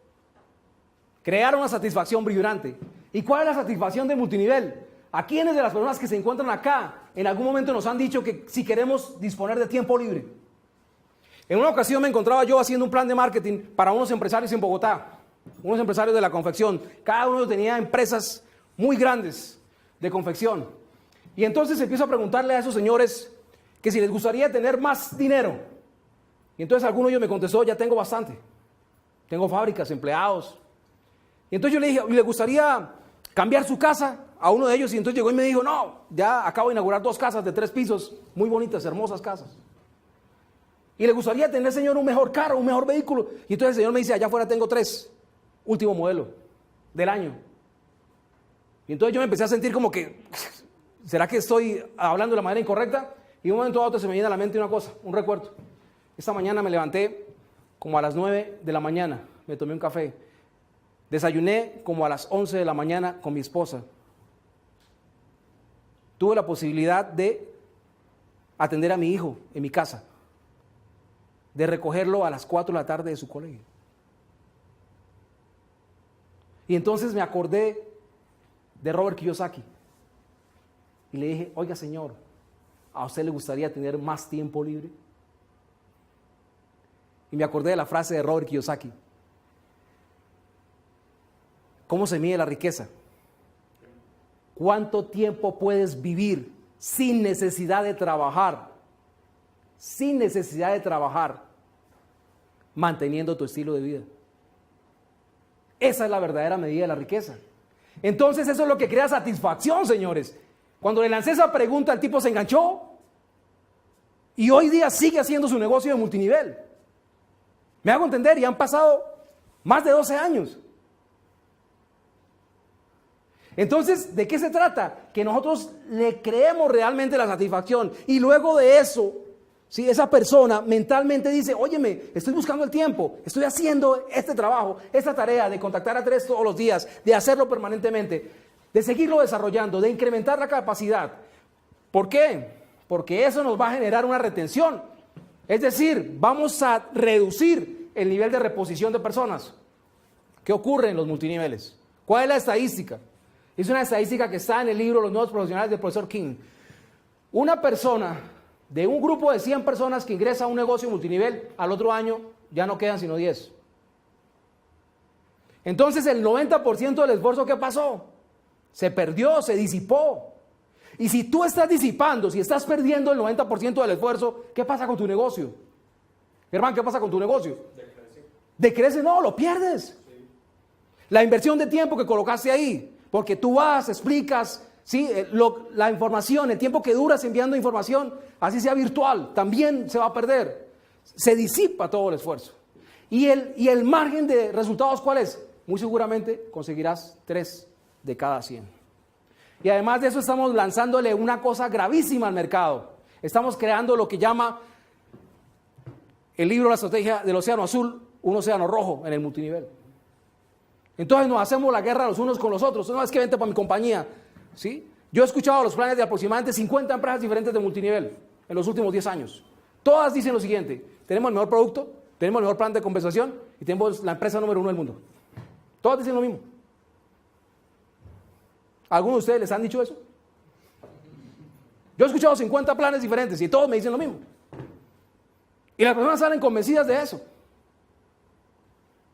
crear una satisfacción vibrante. ¿Y cuál es la satisfacción de multinivel? ¿A quiénes de las personas que se encuentran acá en algún momento nos han dicho que si queremos disponer de tiempo libre? En una ocasión me encontraba yo haciendo un plan de marketing para unos empresarios en Bogotá, unos empresarios de la confección. Cada uno tenía empresas muy grandes de confección. Y entonces empiezo a preguntarle a esos señores que si les gustaría tener más dinero. Y entonces alguno de ellos me contestó, ya tengo bastante. Tengo fábricas, empleados. Y entonces yo le dije, ¿le gustaría cambiar su casa? A uno de ellos, y entonces llegó y me dijo, no, ya acabo de inaugurar 2 casas de 3 pisos, muy bonitas, hermosas casas. Y le gustaría tener, señor, un mejor carro, un mejor vehículo. Y entonces el señor me dice, allá afuera tengo 3, último modelo del año. Y entonces yo me empecé a sentir como que, ¿será que estoy hablando de la manera incorrecta? Y de un momento a otro se me viene a la mente una cosa, un recuerdo. Esta mañana me levanté como a las 9 de la mañana, me tomé un café. Desayuné como a las 11 de la mañana con mi esposa. Tuve la posibilidad de atender a mi hijo en mi casa, de recogerlo a las 4 de la tarde de su colegio. Y entonces me acordé de Robert Kiyosaki y le dije, oiga señor, ¿a usted le gustaría tener más tiempo libre? Y me acordé de la frase de Robert Kiyosaki. ¿Cómo se mide la riqueza? ¿Cuánto tiempo puedes vivir sin necesidad de trabajar? Sin necesidad de trabajar, manteniendo tu estilo de vida. Esa es la verdadera medida de la riqueza. Entonces eso es lo que crea satisfacción, señores. Cuando le lancé esa pregunta, el tipo se enganchó y hoy día sigue haciendo su negocio de multinivel. Me hago entender, y han pasado más de 12 años. Entonces, ¿de qué se trata? Que nosotros le creemos realmente la satisfacción y luego de eso, ¿sí? Esa persona mentalmente dice, óyeme, estoy buscando el tiempo, estoy haciendo este trabajo, esta tarea de contactar a 3 todos los días, de hacerlo permanentemente, de seguirlo desarrollando, de incrementar la capacidad. ¿Por qué? Porque eso nos va a generar una retención. Es decir, vamos a reducir el nivel de reposición de personas. ¿Qué ocurre en los multiniveles? ¿Cuál es la estadística? Es una estadística que está en el libro Los Nuevos Profesionales del profesor King. Una persona de un grupo de 100 personas que ingresa a un negocio multinivel, al otro año ya no quedan sino 10. Entonces el 90% del esfuerzo, ¿qué pasó? Se perdió, se disipó. Y si tú estás disipando, si estás perdiendo el 90% del esfuerzo, ¿qué pasa con tu negocio? Hermano, ¿qué pasa con tu negocio? Decrece, no, lo pierdes. Sí. La inversión de tiempo que colocaste ahí, porque tú vas, explicas, ¿sí? La información, el tiempo que duras enviando información, así sea virtual, también se va a perder. Se disipa todo el esfuerzo. ¿Y el margen de resultados cuál es? Muy seguramente conseguirás 3 de cada 100. Y además de eso estamos lanzándole una cosa gravísima al mercado. Estamos creando lo que llama el libro La Estrategia del Océano Azul, un océano rojo en el multinivel. Entonces nos hacemos la guerra los unos con los otros. No es que vente para mi compañía, ¿sí? Yo he escuchado los planes de aproximadamente 50 empresas diferentes de multinivel en los últimos 10 años. Todas dicen lo siguiente: tenemos el mejor producto, tenemos el mejor plan de compensación y tenemos la empresa número 1 del mundo. Todas dicen lo mismo. ¿Algunos de ustedes les han dicho eso? Yo he escuchado 50 planes diferentes y todos me dicen lo mismo. Y las personas salen convencidas de eso.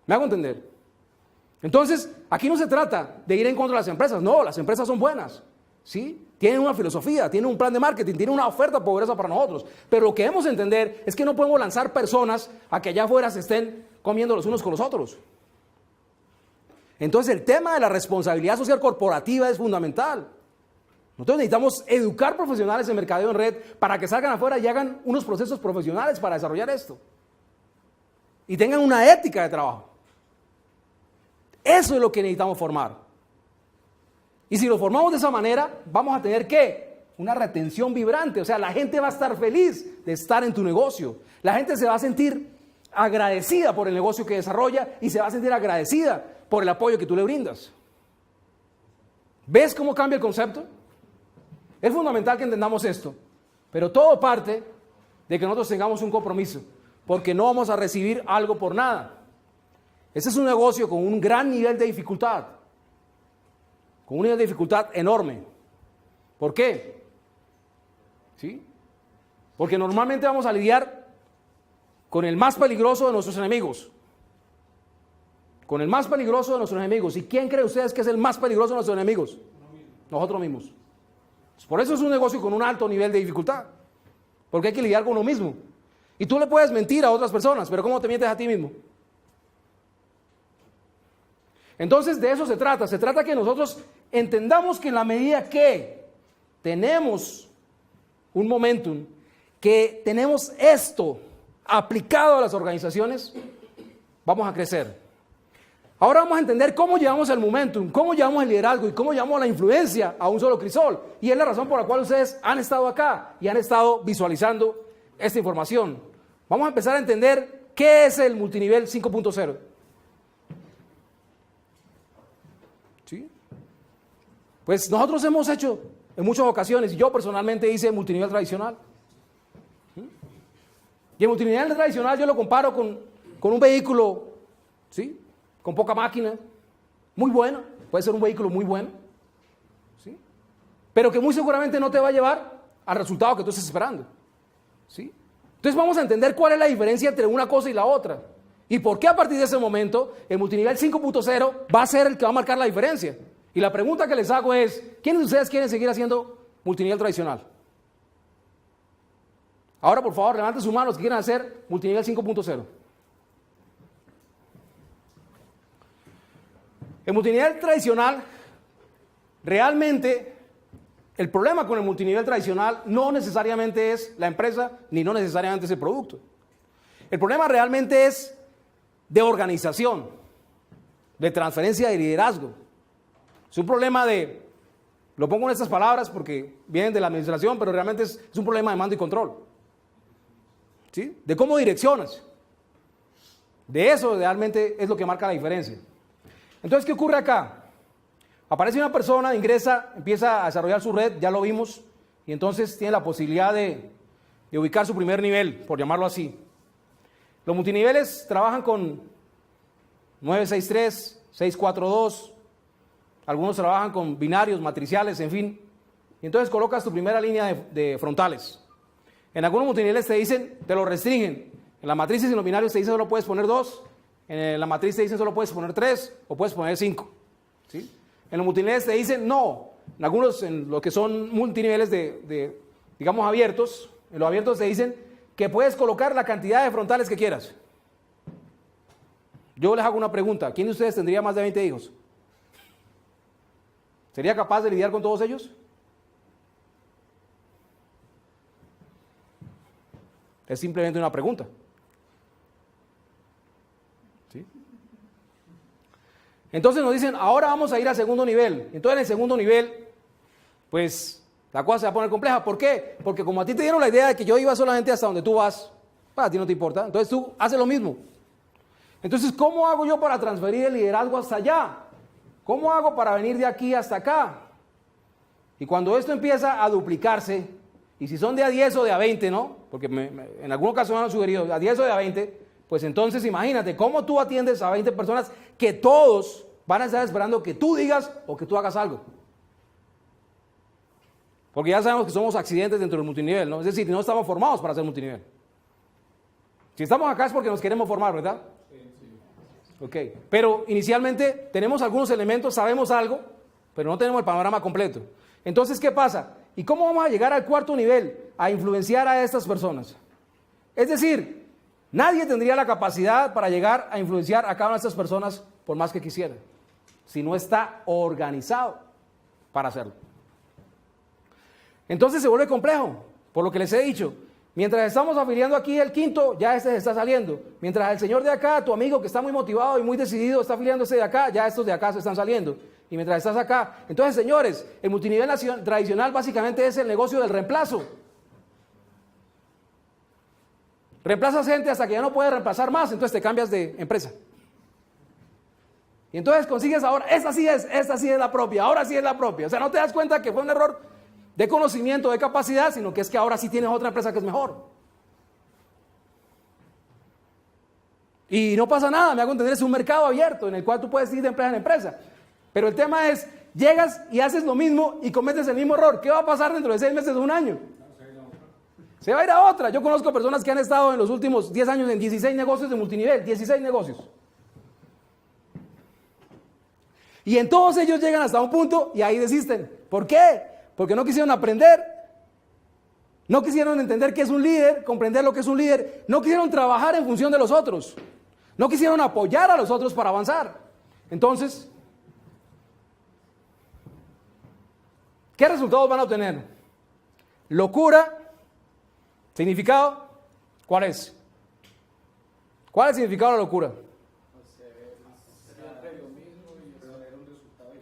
¿Me hago entender? Entonces, aquí no se trata de ir en contra de las empresas. No, las empresas son buenas, ¿sí? Tienen una filosofía, tienen un plan de marketing, tienen una oferta poderosa para nosotros. Pero lo que debemos entender es que no podemos lanzar personas a que allá afuera se estén comiendo los unos con los otros. Entonces, el tema de la responsabilidad social corporativa es fundamental. Nosotros necesitamos educar profesionales en mercadeo en red para que salgan afuera y hagan unos procesos profesionales para desarrollar esto. Y tengan una ética de trabajo. Eso es lo que necesitamos formar. Y si lo formamos de esa manera, vamos a tener ¿qué? Una retención vibrante. O sea, la gente va a estar feliz de estar en tu negocio. La gente se va a sentir agradecida por el negocio que desarrolla y se va a sentir agradecida por el apoyo que tú le brindas. ¿Ves cómo cambia el concepto? Es fundamental que entendamos esto, pero todo parte de que nosotros tengamos un compromiso, porque no vamos a recibir algo por nada. Este es un negocio con un gran nivel de dificultad, con un nivel de dificultad enorme. ¿Por qué? ¿Sí? Porque normalmente vamos a lidiar con el más peligroso de nuestros enemigos. Con el más peligroso de nuestros enemigos. ¿Y quién cree ustedes que es el más peligroso de nuestros enemigos? Nosotros mismos. Por eso es un negocio con un alto nivel de dificultad. Porque hay que lidiar con uno mismo. Y tú le puedes mentir a otras personas, pero ¿cómo te mientes a ti mismo? Entonces de eso se trata. Se trata que nosotros entendamos que en la medida que tenemos un momentum, que tenemos esto aplicado a las organizaciones, vamos a crecer. Ahora vamos a entender cómo llevamos el momentum, cómo llevamos el liderazgo y cómo llevamos la influencia a un solo crisol. Y es la razón por la cual ustedes han estado acá y han estado visualizando esta información. Vamos a empezar a entender qué es el multinivel 5.0. ¿Sí? Pues nosotros hemos hecho en muchas ocasiones, y yo personalmente hice multinivel tradicional. Y el multinivel tradicional yo lo comparo con un vehículo, ¿sí?, con poca máquina, muy bueno, puede ser un vehículo muy bueno, ¿sí?, pero que muy seguramente no te va a llevar al resultado que tú estés esperando, ¿sí? Entonces vamos a entender cuál es la diferencia entre una cosa y la otra, y por qué a partir de ese momento el multinivel 5.0 va a ser el que va a marcar la diferencia. Y la pregunta que les hago es, ¿quiénes de ustedes quieren seguir haciendo multinivel tradicional? Ahora, por favor, levanten sus manos que quieran hacer multinivel 5.0. El multinivel tradicional, realmente, el problema con el multinivel tradicional no necesariamente es la empresa, ni no necesariamente es el producto. El problema realmente es de organización, de transferencia de liderazgo. Es un problema de, lo pongo en estas palabras porque vienen de la administración, pero realmente es un problema de mando y control. ¿Sí? De cómo direccionas. De eso realmente es lo que marca la diferencia. Entonces, ¿qué ocurre acá? Aparece una persona, ingresa, empieza a desarrollar su red, ya lo vimos, y entonces tiene la posibilidad de ubicar su primer nivel, por llamarlo así. Los multiniveles trabajan con 963, 642, algunos trabajan con binarios, matriciales, en fin. Y entonces colocas tu primera línea de frontales. En algunos multiniveles te dicen, te lo restringen. En las matrices y en los binarios te dicen solo puedes poner 2. En la matriz te dicen solo puedes poner 3 o puedes poner 5. ¿Sí? En los multiniveles te dicen no. En algunos, en lo que son multiniveles digamos, abiertos, en los abiertos te dicen que puedes colocar la cantidad de frontales que quieras. Yo les hago una pregunta. ¿Quién de ustedes tendría más de 20 hijos? ¿Sería capaz de lidiar con todos ellos? Es simplemente una pregunta. ¿Sí? Entonces nos dicen, ahora vamos a ir al segundo nivel. Entonces en el segundo nivel, pues la cosa se va a poner compleja. ¿Por qué? Porque como a ti te dieron la idea de que yo iba solamente hasta donde tú vas, para ti no te importa. Entonces tú haces lo mismo. Entonces, ¿cómo hago yo para transferir el liderazgo hasta allá? ¿Cómo hago para venir de aquí hasta acá? Y cuando esto empieza a duplicarse, y si son de a 10 o de a 20, ¿no? Porque en algunos casos me han sugerido a 10 o de a 20, pues entonces imagínate cómo tú atiendes a 20 personas que todos van a estar esperando que tú digas o que tú hagas algo. Porque ya sabemos que somos accidentes dentro del multinivel, ¿no? Es decir, no estamos formados para hacer multinivel. Si estamos acá es porque nos queremos formar, ¿verdad? Ok, pero inicialmente tenemos algunos elementos, sabemos algo, pero no tenemos el panorama completo. Entonces, ¿qué pasa? ¿Y cómo vamos a llegar al cuarto nivel? A influenciar a estas personas. Es decir, nadie tendría la capacidad para llegar a influenciar a cada una de estas personas por más que quisiera, si no está organizado para hacerlo. Entonces se vuelve complejo, por lo que les he dicho. Mientras estamos afiliando aquí el quinto, ya este se está saliendo. Mientras el señor de acá, tu amigo que está muy motivado y muy decidido, está afiliándose de acá, ya estos de acá se están saliendo. Y mientras estás acá. Entonces, señores, el multinivel tradicional básicamente es el negocio del reemplazo. Reemplazas gente hasta que ya no puedes reemplazar más, entonces te cambias de empresa. Y entonces consigues ahora, esta sí es la propia, ahora sí es la propia. O sea, no te das cuenta que fue un error de conocimiento, de capacidad, sino que es que ahora sí tienes otra empresa que es mejor. Y no pasa nada, me hago entender, es un mercado abierto en el cual tú puedes ir de empresa en empresa. Pero el tema es, llegas y haces lo mismo y cometes el mismo error. ¿Qué va a pasar dentro de 6 meses o un año? Se va a ir a otra. Yo conozco personas que han estado en los últimos 10 años en 16 negocios de multinivel, 16 negocios. Y en todos ellos llegan hasta un punto y ahí desisten. ¿Por qué? Porque no quisieron aprender, no quisieron entender qué es un líder, comprender lo que es un líder, no quisieron trabajar en función de los otros, no quisieron apoyar a los otros para avanzar. Entonces, ¿qué resultados van a obtener? Locura. ¿Significado? ¿Cuál es? ¿Cuál es el significado de la locura?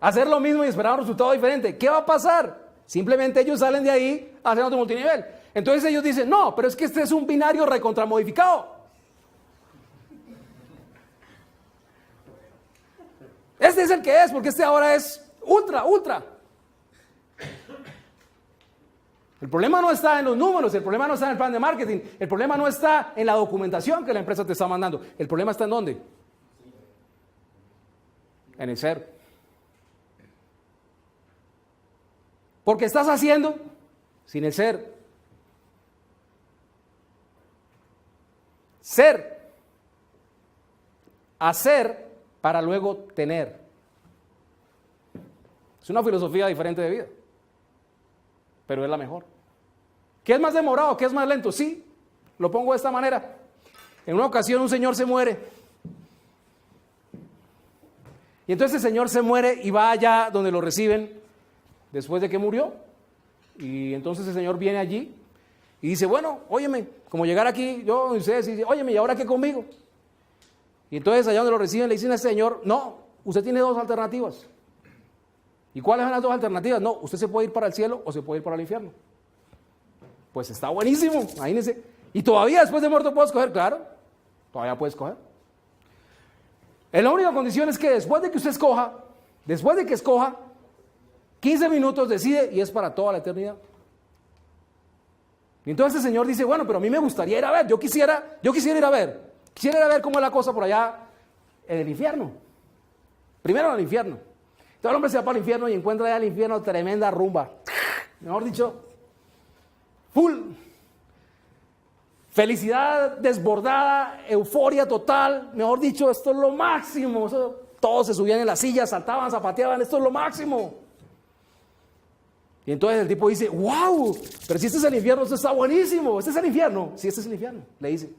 Hacer lo mismo y esperar un resultado diferente. ¿Qué va a pasar? Simplemente ellos salen de ahí haciendo otro multinivel. Entonces ellos dicen, no, pero es que este es un binario recontramodificado. Este es el que es, porque este ahora es ultra. El problema no está en los números, el problema no está en el plan de marketing, el problema no está en la documentación que la empresa te está mandando. El problema está en ¿dónde? En el ser. Porque estás haciendo sin el ser. Ser. Hacer para luego tener. Es una filosofía diferente de vida. Pero es la mejor. ¿Qué es más demorado? ¿Qué es más lento? Sí, lo pongo de esta manera. En una ocasión un señor se muere. Y entonces el señor se muere y va allá donde lo reciben después de que murió. Y entonces el señor viene allí y dice, bueno, óyeme, como llegar aquí, yo, ustedes dicen, óyeme, ¿y ahora qué conmigo? Y entonces allá donde lo reciben le dicen a este señor, no, usted tiene 2 alternativas. ¿Y cuáles son las 2 alternativas? No, usted se puede ir para el cielo o se puede ir para el infierno. Pues está buenísimo, imagínense. Y todavía después de muerto puedo escoger, claro, todavía puede escoger. La única condición es que después de que usted escoja, 15 minutos decide y es para toda la eternidad. Y entonces el Señor dice, bueno, pero a mí me gustaría ir a ver, yo quisiera ir a ver cómo es la cosa por allá en el infierno. Primero en el infierno. Entonces el hombre se va para el infierno y encuentra allá en el infierno tremenda rumba. Mejor dicho, full. Felicidad desbordada, euforia total. Mejor dicho, esto es lo máximo. Todos se subían en las sillas, saltaban, zapateaban, esto es lo máximo. Y entonces el tipo dice, wow, pero si este es el infierno, esto está buenísimo. ¿Este es el infierno? Sí, este es el infierno, le dice.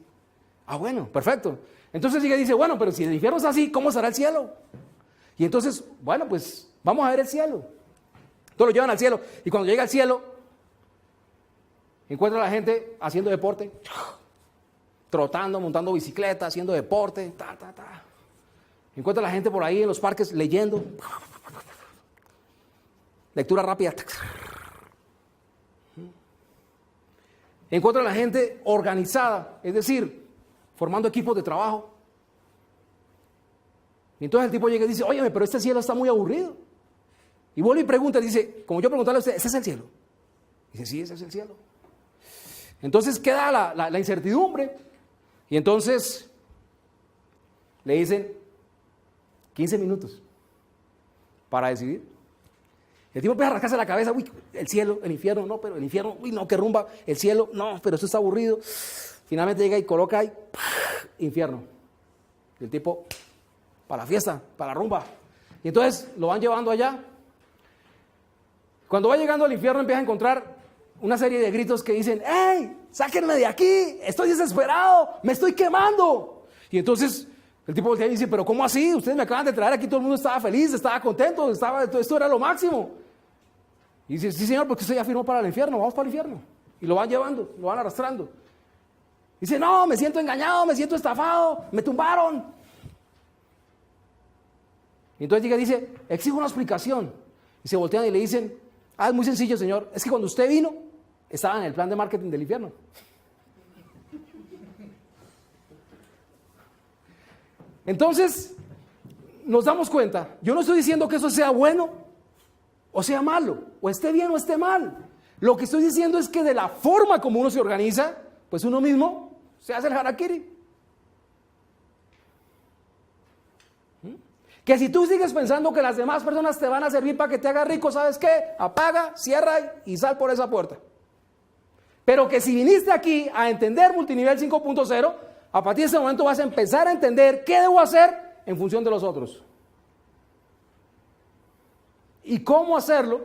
Ah, bueno, perfecto. Entonces ella dice, bueno, pero si el infierno es así, ¿cómo será el cielo? Y entonces, bueno, pues vamos a ver el cielo. Entonces lo llevan al cielo. Y cuando llega al cielo, encuentra a la gente haciendo deporte, trotando, montando bicicleta, haciendo deporte, Encuentra a la gente por ahí en los parques leyendo. Lectura rápida. Encuentra a la gente organizada, es decir, formando equipos de trabajo. Y entonces el tipo llega y dice, óyeme, pero este cielo está muy aburrido. Y vuelve y pregunta, dice, como yo preguntarle a usted, ¿ese es el cielo? Dice, sí, ese es el cielo. Entonces queda la incertidumbre. Y entonces le dicen 15 minutos para decidir. El tipo empieza a rascarse la cabeza, uy, el cielo, el infierno, no, pero el infierno, uy, no, qué rumba, el cielo, no, pero esto está aburrido. Finalmente llega y coloca ahí, infierno. Y el tipo, para la fiesta, para la rumba. Y entonces lo van llevando allá. Cuando va llegando al infierno empieza a encontrar una serie de gritos que dicen, ¡hey, sáquenme de aquí! Estoy desesperado, me estoy quemando. Y entonces el tipo voltea y dice, pero ¿cómo así? Ustedes me acaban de traer aquí, todo el mundo estaba feliz, estaba contento, esto era lo máximo. Y dice, sí señor, porque usted ya firmó para el infierno, vamos para el infierno. Y lo van llevando, lo van arrastrando. Dice, no, me siento engañado, me siento estafado, me tumbaron. Y entonces llega y dice, exijo una explicación. Y se voltean y le dicen, es muy sencillo, señor, es que cuando usted vino, estaba en el plan de marketing del infierno. Entonces, nos damos cuenta, yo no estoy diciendo que eso sea bueno o sea malo, o esté bien o esté mal. Lo que estoy diciendo es que de la forma como uno se organiza, pues uno mismo se hace el harakiri. Que si tú sigues pensando que las demás personas te van a servir para que te hagas rico, ¿sabes qué? Apaga, cierra y sal por esa puerta. Pero que si viniste aquí a entender multinivel 5.0, a partir de ese momento vas a empezar a entender qué debo hacer en función de los otros. Y cómo hacerlo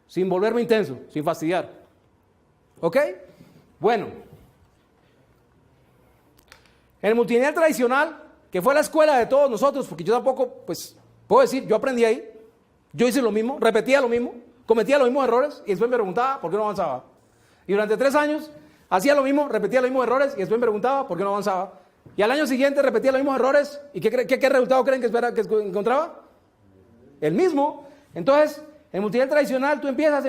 sin volverme intenso, sin fastidiar. ¿Ok? Bueno. En el multinivel tradicional, que fue la escuela de todos nosotros, porque yo tampoco, pues, puedo decir, yo aprendí ahí, yo hice lo mismo, repetía lo mismo, cometía los mismos errores y después me preguntaba por qué no avanzaba. Y durante 3 años hacía lo mismo, repetía los mismos errores y después me preguntaba por qué no avanzaba. Y al año siguiente repetía los mismos errores y ¿qué resultado creen que encontraba? El mismo. Entonces, en multinivel tradicional tú empiezas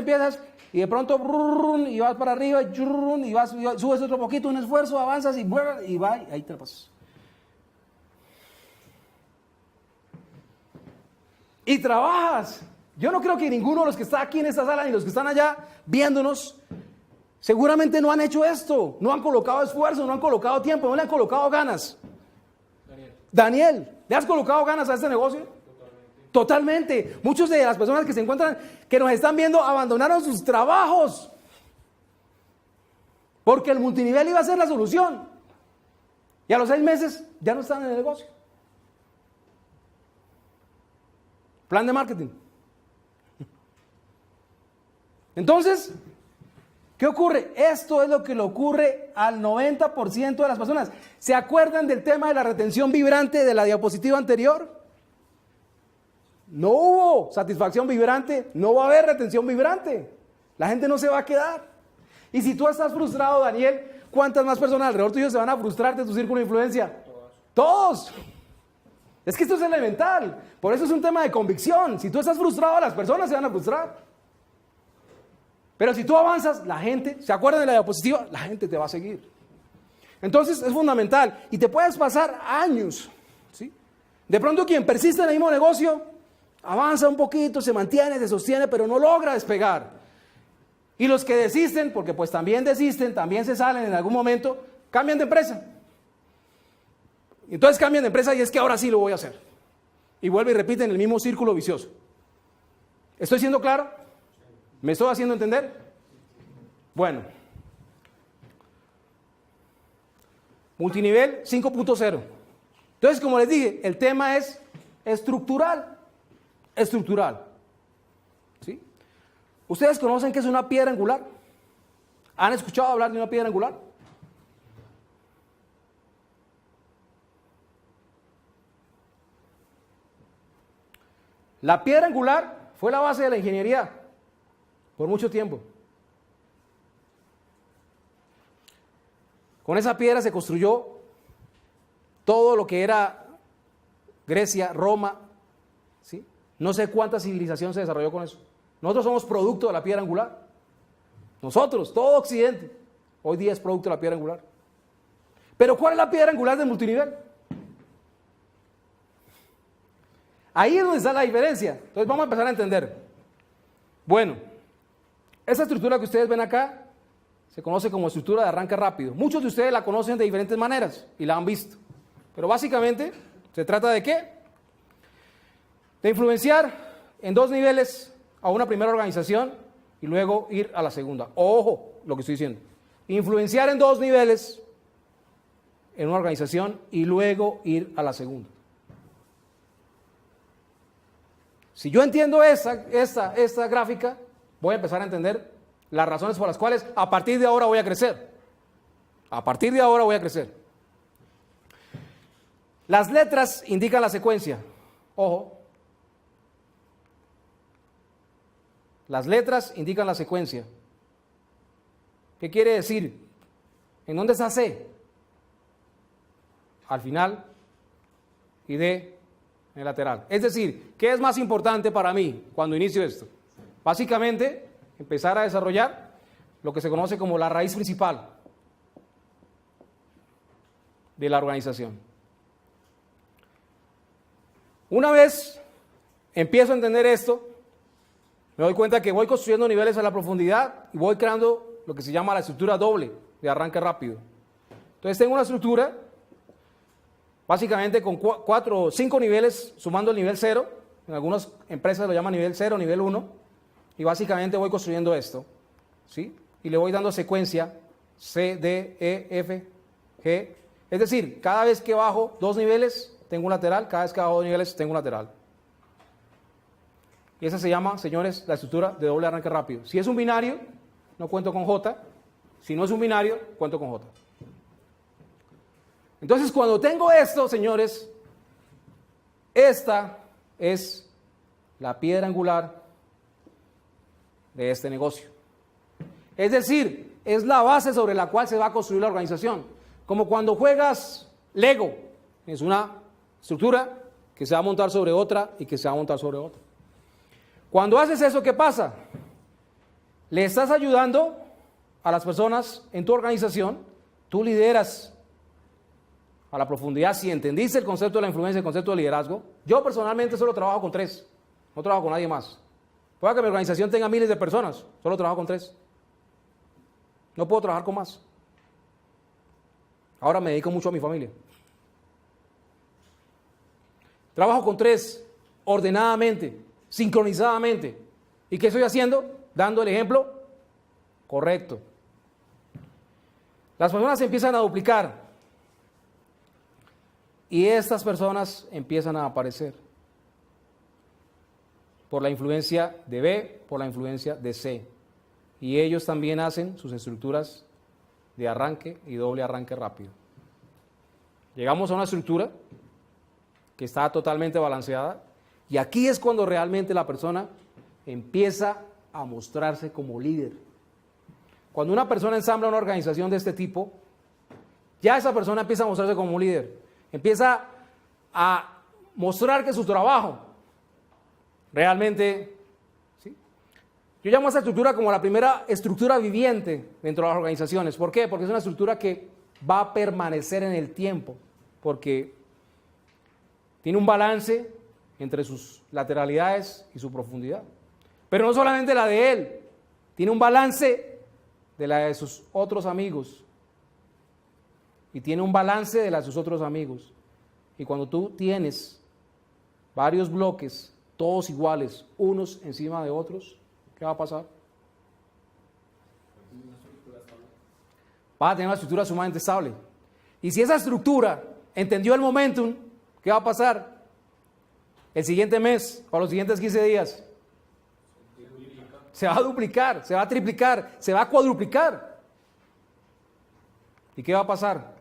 y de pronto y vas para arriba y subes otro poquito, un esfuerzo, avanzas y va, y ahí te la pasas. Y trabajas. Yo no creo que ninguno de los que está aquí en esta sala ni los que están allá viéndonos seguramente no han hecho esto, no han colocado esfuerzo, no han colocado tiempo, no le han colocado ganas. Daniel, ¿le has colocado ganas a este negocio? Totalmente. Muchos de las personas que se encuentran, que nos están viendo, abandonaron sus trabajos porque el multinivel iba a ser la solución y a los 6 meses ya no están en el negocio. Plan de marketing. Entonces, ¿qué ocurre? Esto es lo que le ocurre al 90% de las personas. ¿Se acuerdan del tema de la retención vibrante de la diapositiva anterior? No hubo satisfacción vibrante, no va a haber retención vibrante. La gente no se va a quedar. Y si tú estás frustrado, Daniel, ¿cuántas más personas alrededor tuyo se van a frustrar de tu círculo de influencia? Todos. Es que esto es elemental. Por eso es un tema de convicción. Si tú estás frustrado, las personas se van a frustrar. Pero si tú avanzas, la gente, ¿se acuerdan de la diapositiva? La gente te va a seguir. Entonces es fundamental. Y te puedes pasar años, ¿sí? De pronto quien persiste en el mismo negocio, avanza un poquito, se mantiene, se sostiene, pero no logra despegar. Y los que desisten, porque pues también desisten, también se salen en algún momento, cambian de empresa. Entonces cambian de empresa y es que ahora sí lo voy a hacer. Y vuelve y repite en el mismo círculo vicioso. ¿Estoy siendo claro? ¿Me estoy haciendo entender? Bueno. Multinivel 5.0. Entonces, como les dije, el tema es estructural. Estructural. ¿Sí? ¿Ustedes conocen qué es una piedra angular? ¿Han escuchado hablar de una piedra angular? La piedra angular fue la base de la ingeniería por mucho tiempo. Con esa piedra se construyó todo lo que era Grecia, Roma, ¿sí? No sé cuánta civilización se desarrolló con eso. Nosotros somos producto de la piedra angular. Nosotros, todo Occidente, hoy día es producto de la piedra angular. Pero ¿cuál es la piedra angular del multinivel? Ahí es donde está la diferencia. Entonces vamos a empezar a entender. Bueno, esta estructura que ustedes ven acá se conoce como estructura de arranque rápido. Muchos de ustedes la conocen de diferentes maneras y la han visto. Pero básicamente se trata de ¿qué? De influenciar en 2 niveles a una primera organización y luego ir a la segunda. Ojo, lo que estoy diciendo. Influenciar en 2 niveles en una organización y luego ir a la segunda. Si yo entiendo esta gráfica, voy a empezar a entender las razones por las cuales a partir de ahora voy a crecer. A partir de ahora voy a crecer. Las letras indican la secuencia. Ojo. Las letras indican la secuencia. ¿Qué quiere decir? ¿En dónde está C? Al final y D en el lateral. Es decir, ¿qué es más importante para mí cuando inicio esto? Básicamente, empezar a desarrollar lo que se conoce como la raíz principal de la organización. Una vez empiezo a entender esto, me doy cuenta que voy construyendo niveles a la profundidad y voy creando lo que se llama la estructura doble de arranque rápido. Entonces tengo una estructura básicamente con 4 o 5 niveles sumando el nivel 0. En algunas empresas lo llaman nivel 0, nivel 1. Y básicamente voy construyendo esto, ¿sí? Y le voy dando secuencia C, D, E, F, G. Es decir, cada vez que bajo 2 niveles tengo un lateral, cada vez que bajo 2 niveles tengo un lateral. Y esa se llama, señores, la estructura de doble arranque rápido. Si es un binario, no cuento con J. Si no es un binario, cuento con J. Entonces, cuando tengo esto, señores, esta es la piedra angular de este negocio. Es decir, es la base sobre la cual se va a construir la organización. Como cuando juegas Lego, es una estructura que se va a montar sobre otra y que se va a montar sobre otra. Cuando haces eso, ¿qué pasa? Le estás ayudando a las personas en tu organización, tú lideras a la profundidad. Si entendiste el concepto de la influencia, el concepto de liderazgo, yo personalmente solo trabajo con 3, no trabajo con nadie más. Puede que mi organización tenga miles de personas, solo trabajo con 3. No puedo trabajar con más. Ahora me dedico mucho a mi familia. Trabajo con 3, ordenadamente, sincronizadamente. ¿Y qué estoy haciendo? Dando el ejemplo correcto. Las personas se empiezan a duplicar y estas personas empiezan a aparecer por la influencia de B, por la influencia de C. Y ellos también hacen sus estructuras de arranque y doble arranque rápido. Llegamos a una estructura que está totalmente balanceada y aquí es cuando realmente la persona empieza a mostrarse como líder. Cuando una persona ensambla una organización de este tipo, ya esa persona empieza a mostrarse como un líder. Empieza a mostrar que su trabajo realmente, ¿sí? Yo llamo a esta estructura como la primera estructura viviente dentro de las organizaciones. ¿Por qué? Porque es una estructura que va a permanecer en el tiempo, porque tiene un balance entre sus lateralidades y su profundidad. Pero no solamente la de él, tiene un balance de la de sus otros amigos. Y tiene un balance de la de sus otros amigos. Y cuando tú tienes varios bloques, todos iguales, unos encima de otros, ¿qué va a pasar? Va a tener una estructura sumamente estable. Y si esa estructura entendió el momentum, ¿qué va a pasar? El siguiente mes, o los siguientes 15 días, se va a duplicar, se va a triplicar, se va a cuadruplicar. ¿Y qué va a pasar?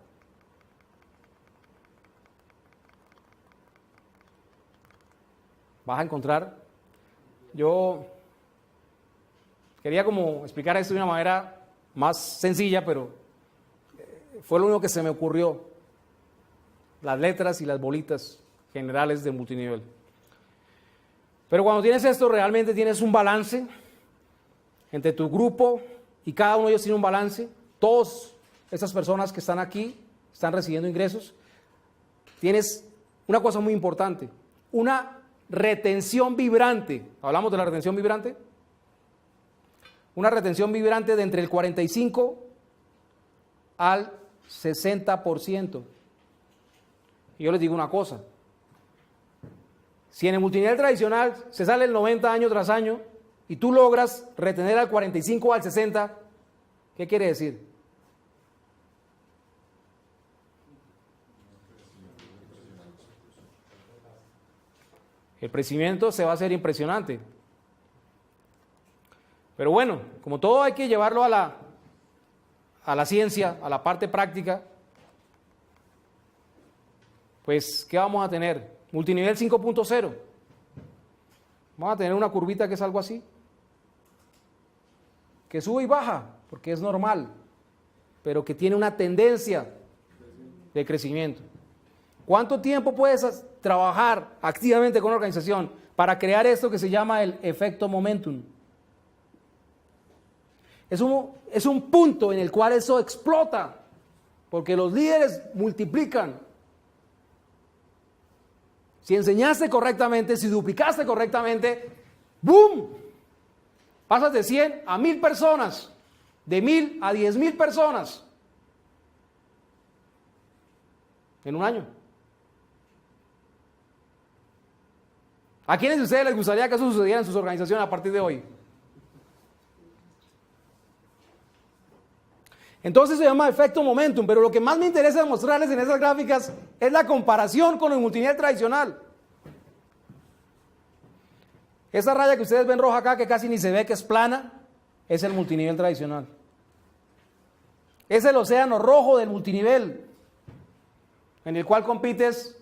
Vas a encontrar, yo quería como explicar esto de una manera más sencilla, pero fue lo único que se me ocurrió, las letras y las bolitas generales de multinivel. Pero cuando tienes esto, realmente tienes un balance entre tu grupo y cada uno de ellos tiene un balance. Todas estas personas que están aquí están recibiendo ingresos. Tienes una cosa muy importante, una retención vibrante. ¿Hablamos de la retención vibrante? Una retención vibrante de entre el 45 al 60%. Y yo les digo una cosa. Si en el multinivel tradicional se sale el 90 año tras año y tú logras retener al 45 o al 60, ¿qué quiere decir? El crecimiento se va a hacer impresionante. Pero bueno, como todo hay que llevarlo a la ciencia, a la parte práctica, pues, ¿qué vamos a tener? Multinivel 5.0. Vamos a tener una curvita que es algo así, que sube y baja, porque es normal. pero que tiene una tendencia de crecimiento. ¿Cuánto tiempo puedes trabajar activamente con una organización para crear esto que se llama el efecto momentum? Es un punto en el cual eso explota, porque los líderes multiplican. Si enseñaste correctamente, si duplicaste correctamente, ¡boom! Pasas de 100 a 1000 personas, de 1000 a 10,000 personas en un año. ¿A quiénes de ustedes les gustaría que eso sucediera en sus organizaciones a partir de hoy? Entonces se llama efecto momentum, pero lo que más me interesa demostrarles en esas gráficas es la comparación con el multinivel tradicional. Esa raya que ustedes ven roja acá, que casi ni se ve, que es plana, es el multinivel tradicional. Es el océano rojo del multinivel, en el cual compites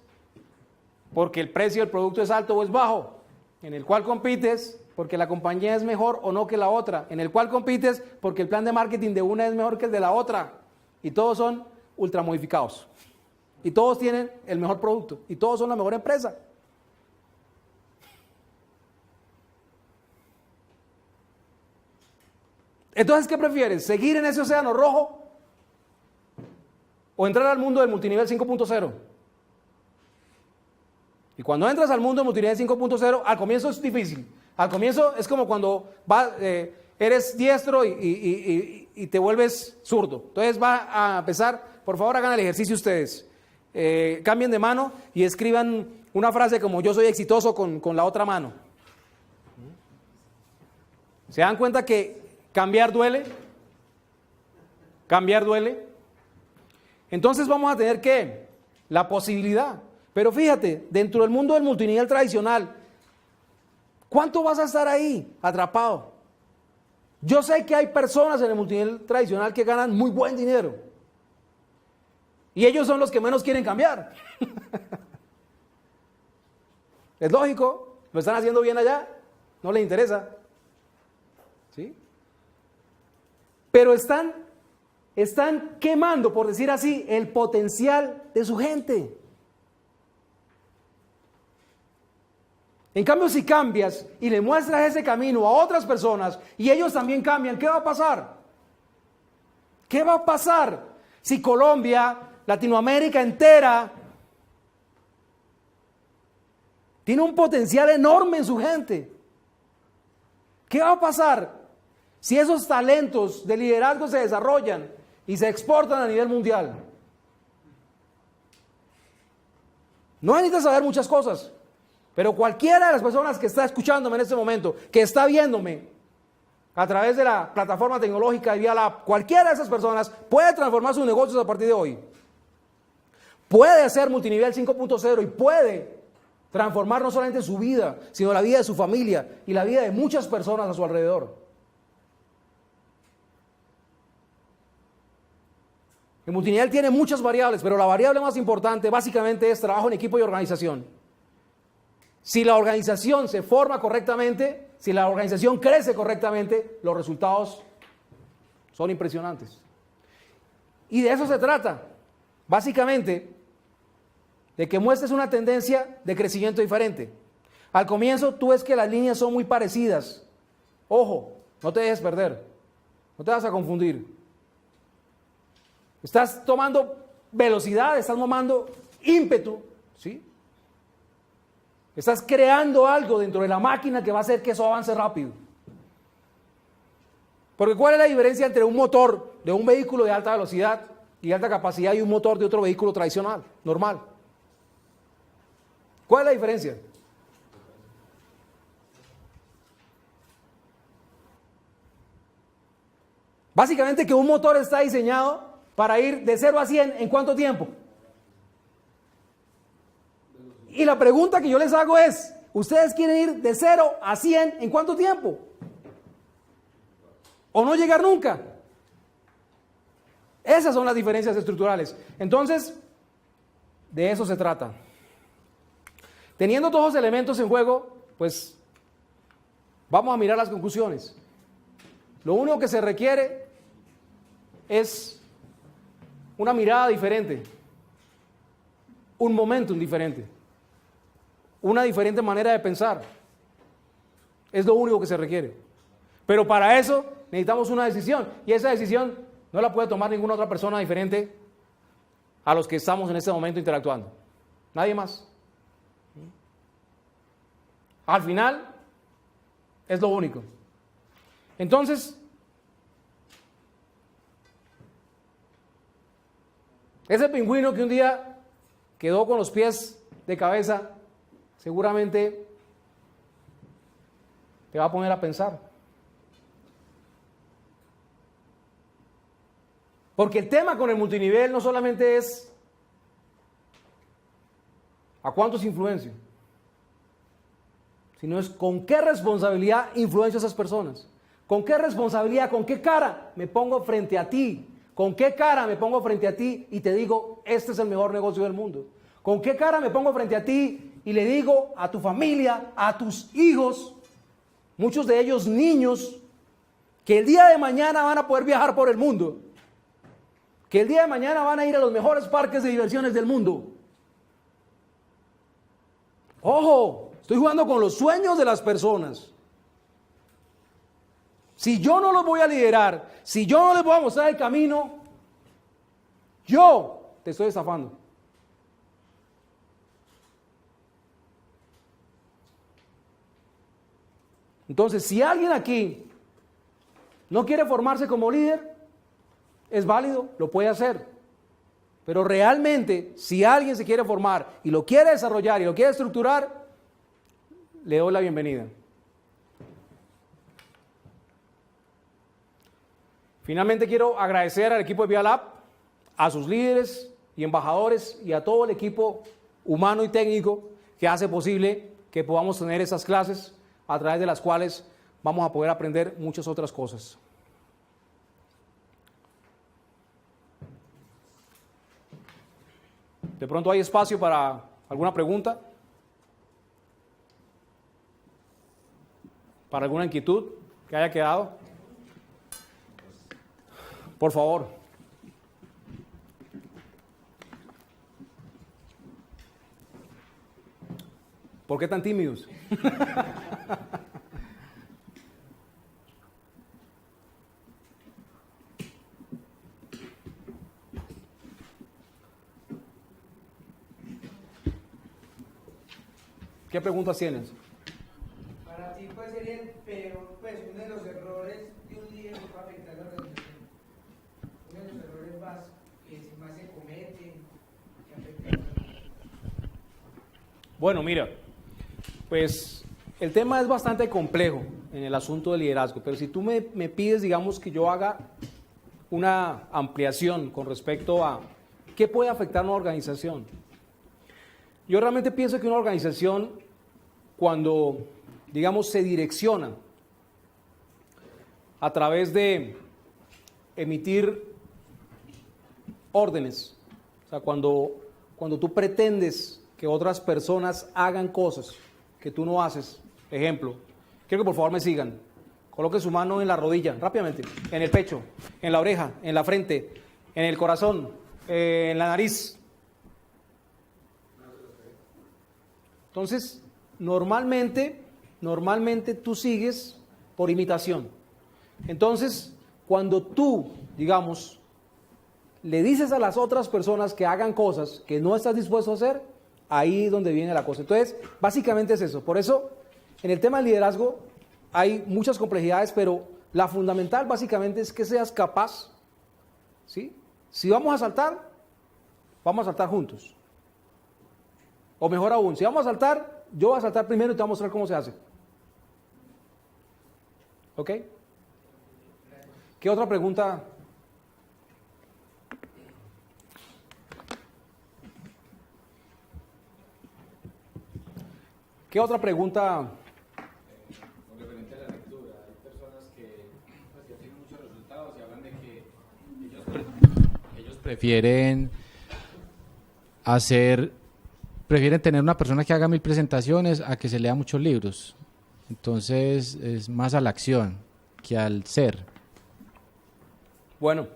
porque el precio del producto es alto o es bajo, en el cual compites porque la compañía es mejor o no que la otra, en el cual compites porque el plan de marketing de una es mejor que el de la otra, y todos son ultramodificados, y todos tienen el mejor producto, y todos son la mejor empresa. Entonces, ¿qué prefieres? ¿Seguir en ese océano rojo o entrar al mundo del multinivel 5.0? Y cuando entras al mundo del multinivel 5.0, al comienzo es difícil. Al comienzo es como cuando eres diestro y te vuelves zurdo. Entonces va a empezar, por favor hagan el ejercicio ustedes. Cambien de mano y escriban una frase como yo soy exitoso con la otra mano. ¿Se dan cuenta que cambiar duele? Cambiar duele. Entonces vamos a tener que la posibilidad. Pero fíjate, dentro del mundo del multinivel tradicional, ¿cuánto vas a estar ahí atrapado? Yo sé que hay personas en el multinivel tradicional que ganan muy buen dinero. Y ellos son los que menos quieren cambiar. Es lógico, lo están haciendo bien allá, no les interesa. ¿Sí? Pero están quemando, por decir así, el potencial de su gente. En cambio, si cambias y le muestras ese camino a otras personas y ellos también cambian, ¿qué va a pasar? ¿Qué va a pasar si Colombia, Latinoamérica entera, tiene un potencial enorme en su gente? ¿Qué va a pasar si esos talentos de liderazgo se desarrollan y se exportan a nivel mundial? No necesitas saber muchas cosas. Pero cualquiera de las personas que está escuchándome en este momento, que está viéndome a través de la plataforma tecnológica de Vía Lab, cualquiera de esas personas puede transformar sus negocios a partir de hoy. Puede hacer multinivel 5.0 y puede transformar no solamente su vida, sino la vida de su familia y la vida de muchas personas a su alrededor. El multinivel tiene muchas variables, pero la variable más importante básicamente es trabajo en equipo y organización. Si la organización se forma correctamente, si la organización crece correctamente, los resultados son impresionantes. Y de eso se trata, básicamente, de que muestres una tendencia de crecimiento diferente. Al comienzo tú ves que las líneas son muy parecidas. Ojo, no te dejes perder, no te vas a confundir. Estás tomando velocidad, estás tomando ímpetu, ¿sí? Estás creando algo dentro de la máquina que va a hacer que eso avance rápido. Porque ¿cuál es la diferencia entre un motor de un vehículo de alta velocidad y alta capacidad y un motor de otro vehículo tradicional, normal? ¿Cuál es la diferencia? Básicamente que un motor está diseñado para ir de 0 a 100 ¿en cuánto tiempo? Y la pregunta que yo les hago es, ¿ustedes quieren ir de 0 a 100 en cuánto tiempo? ¿O no llegar nunca? Esas son las diferencias estructurales. Entonces, de eso se trata. Teniendo todos los elementos en juego, pues vamos a mirar las conclusiones. Lo único que se requiere es una mirada diferente, un momentum diferente, una diferente manera de pensar. Es lo único que se requiere. Pero para eso necesitamos una decisión, y esa decisión no la puede tomar ninguna otra persona diferente a los que estamos en este momento interactuando. Nadie más. Al final, es lo único. Entonces, ese pingüino que un día quedó con los pies de cabeza, seguramente te va a poner a pensar. Porque el tema con el multinivel no solamente es a cuántos influencio, sino es con qué responsabilidad influencio a esas personas. ¿Con qué responsabilidad, con qué cara me pongo frente a ti? ¿Con qué cara me pongo frente a ti y te digo, este es el mejor negocio del mundo? ¿Con qué cara me pongo frente a ti y le digo a tu familia, a tus hijos, muchos de ellos niños, que el día de mañana van a poder viajar por el mundo? Que el día de mañana van a ir a los mejores parques de diversiones del mundo. Ojo, estoy jugando con los sueños de las personas. Si yo no los voy a liderar, si yo no les voy a mostrar el camino, yo te estoy estafando. Entonces, si alguien aquí no quiere formarse como líder, es válido, lo puede hacer. Pero realmente, si alguien se quiere formar y lo quiere desarrollar y lo quiere estructurar, le doy la bienvenida. Finalmente quiero agradecer al equipo de Vialab, a sus líderes y embajadores y a todo el equipo humano y técnico que hace posible que podamos tener esas clases a través de las cuales vamos a poder aprender muchas otras cosas. De pronto hay espacio para alguna pregunta, para alguna inquietud que haya quedado. Por favor. ¿Por qué tan tímidos? ¿Qué preguntas tienes? Para ti, ¿cuál sería el peor, uno de los errores de un líder que va a afectar a la organización? Uno de los errores más que más se cometen, que afectan a la organización. Bueno, mira, pues el tema es bastante complejo en el asunto del liderazgo, pero si tú me pides, digamos, que yo haga una ampliación con respecto a qué puede afectar a una organización. Yo realmente pienso que una organización, cuando, digamos, se direcciona a través de emitir órdenes, o sea, cuando tú pretendes que otras personas hagan cosas que tú no haces, ejemplo, quiero que por favor me sigan, coloque su mano en la rodilla, rápidamente, en el pecho, en la oreja, en la frente, en el corazón, en la nariz. Entonces, normalmente tú sigues por imitación. Entonces, cuando tú, digamos, le dices a las otras personas que hagan cosas que no estás dispuesto a hacer, ahí es donde viene la cosa. Entonces, básicamente es eso. Por eso, en el tema del liderazgo hay muchas complejidades, pero la fundamental básicamente es que seas capaz, ¿sí? Si vamos a saltar juntos. O mejor aún, si vamos a saltar, yo voy a saltar primero y te voy a mostrar cómo se hace. ¿Ok? ¿Qué otra pregunta? ¿Qué otra pregunta? Con referente a la lectura, hay personas que pues, ya tienen muchos resultados y hablan de que ellos prefieren tener una persona que haga 1000 presentaciones a que se lea muchos libros. Entonces es más a la acción que al ser. Bueno,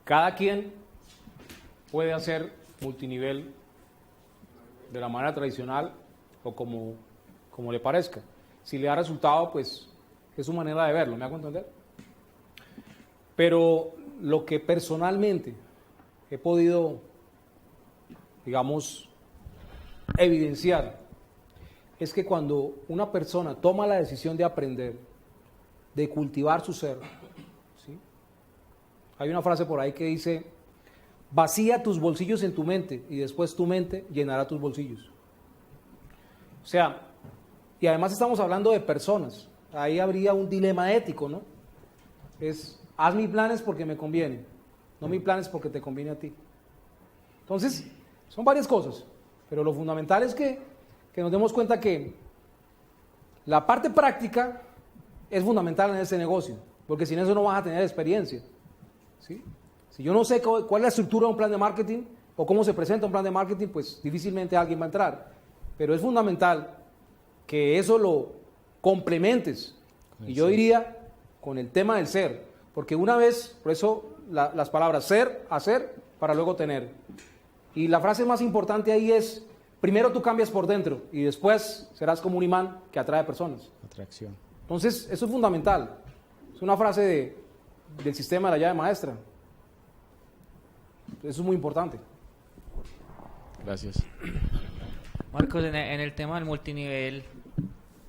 cada quien puede hacer multinivel de la manera tradicional o como le parezca. Si le da resultado, pues es su manera de verlo, ¿me hago entender? Pero lo que personalmente he podido, digamos, evidenciar es que cuando una persona toma la decisión de aprender, de cultivar su ser, ¿sí? Hay una frase por ahí que dice: vacía tus bolsillos en tu mente y después tu mente llenará tus bolsillos. O sea, y además estamos hablando de personas, ahí habría un dilema ético, ¿no? Es, haz mis planes porque me conviene, no mis planes porque te conviene a ti. Entonces, son varias cosas, pero lo fundamental es que nos demos cuenta que la parte práctica es fundamental en ese negocio, porque sin eso no vas a tener experiencia, ¿sí? Si yo no sé cuál es la estructura de un plan de marketing o cómo se presenta un plan de marketing, pues difícilmente alguien va a entrar. Pero es fundamental que eso lo complementes, y yo diría con el tema del ser, porque una vez, por eso las palabras ser, hacer, para luego tener. Y la frase más importante ahí es: primero tú cambias por dentro y después serás como un imán que atrae personas. Atracción. Entonces, eso es fundamental. Es una frase del sistema de la llave maestra. Eso es muy importante. Gracias. Marcos, en el tema del multinivel,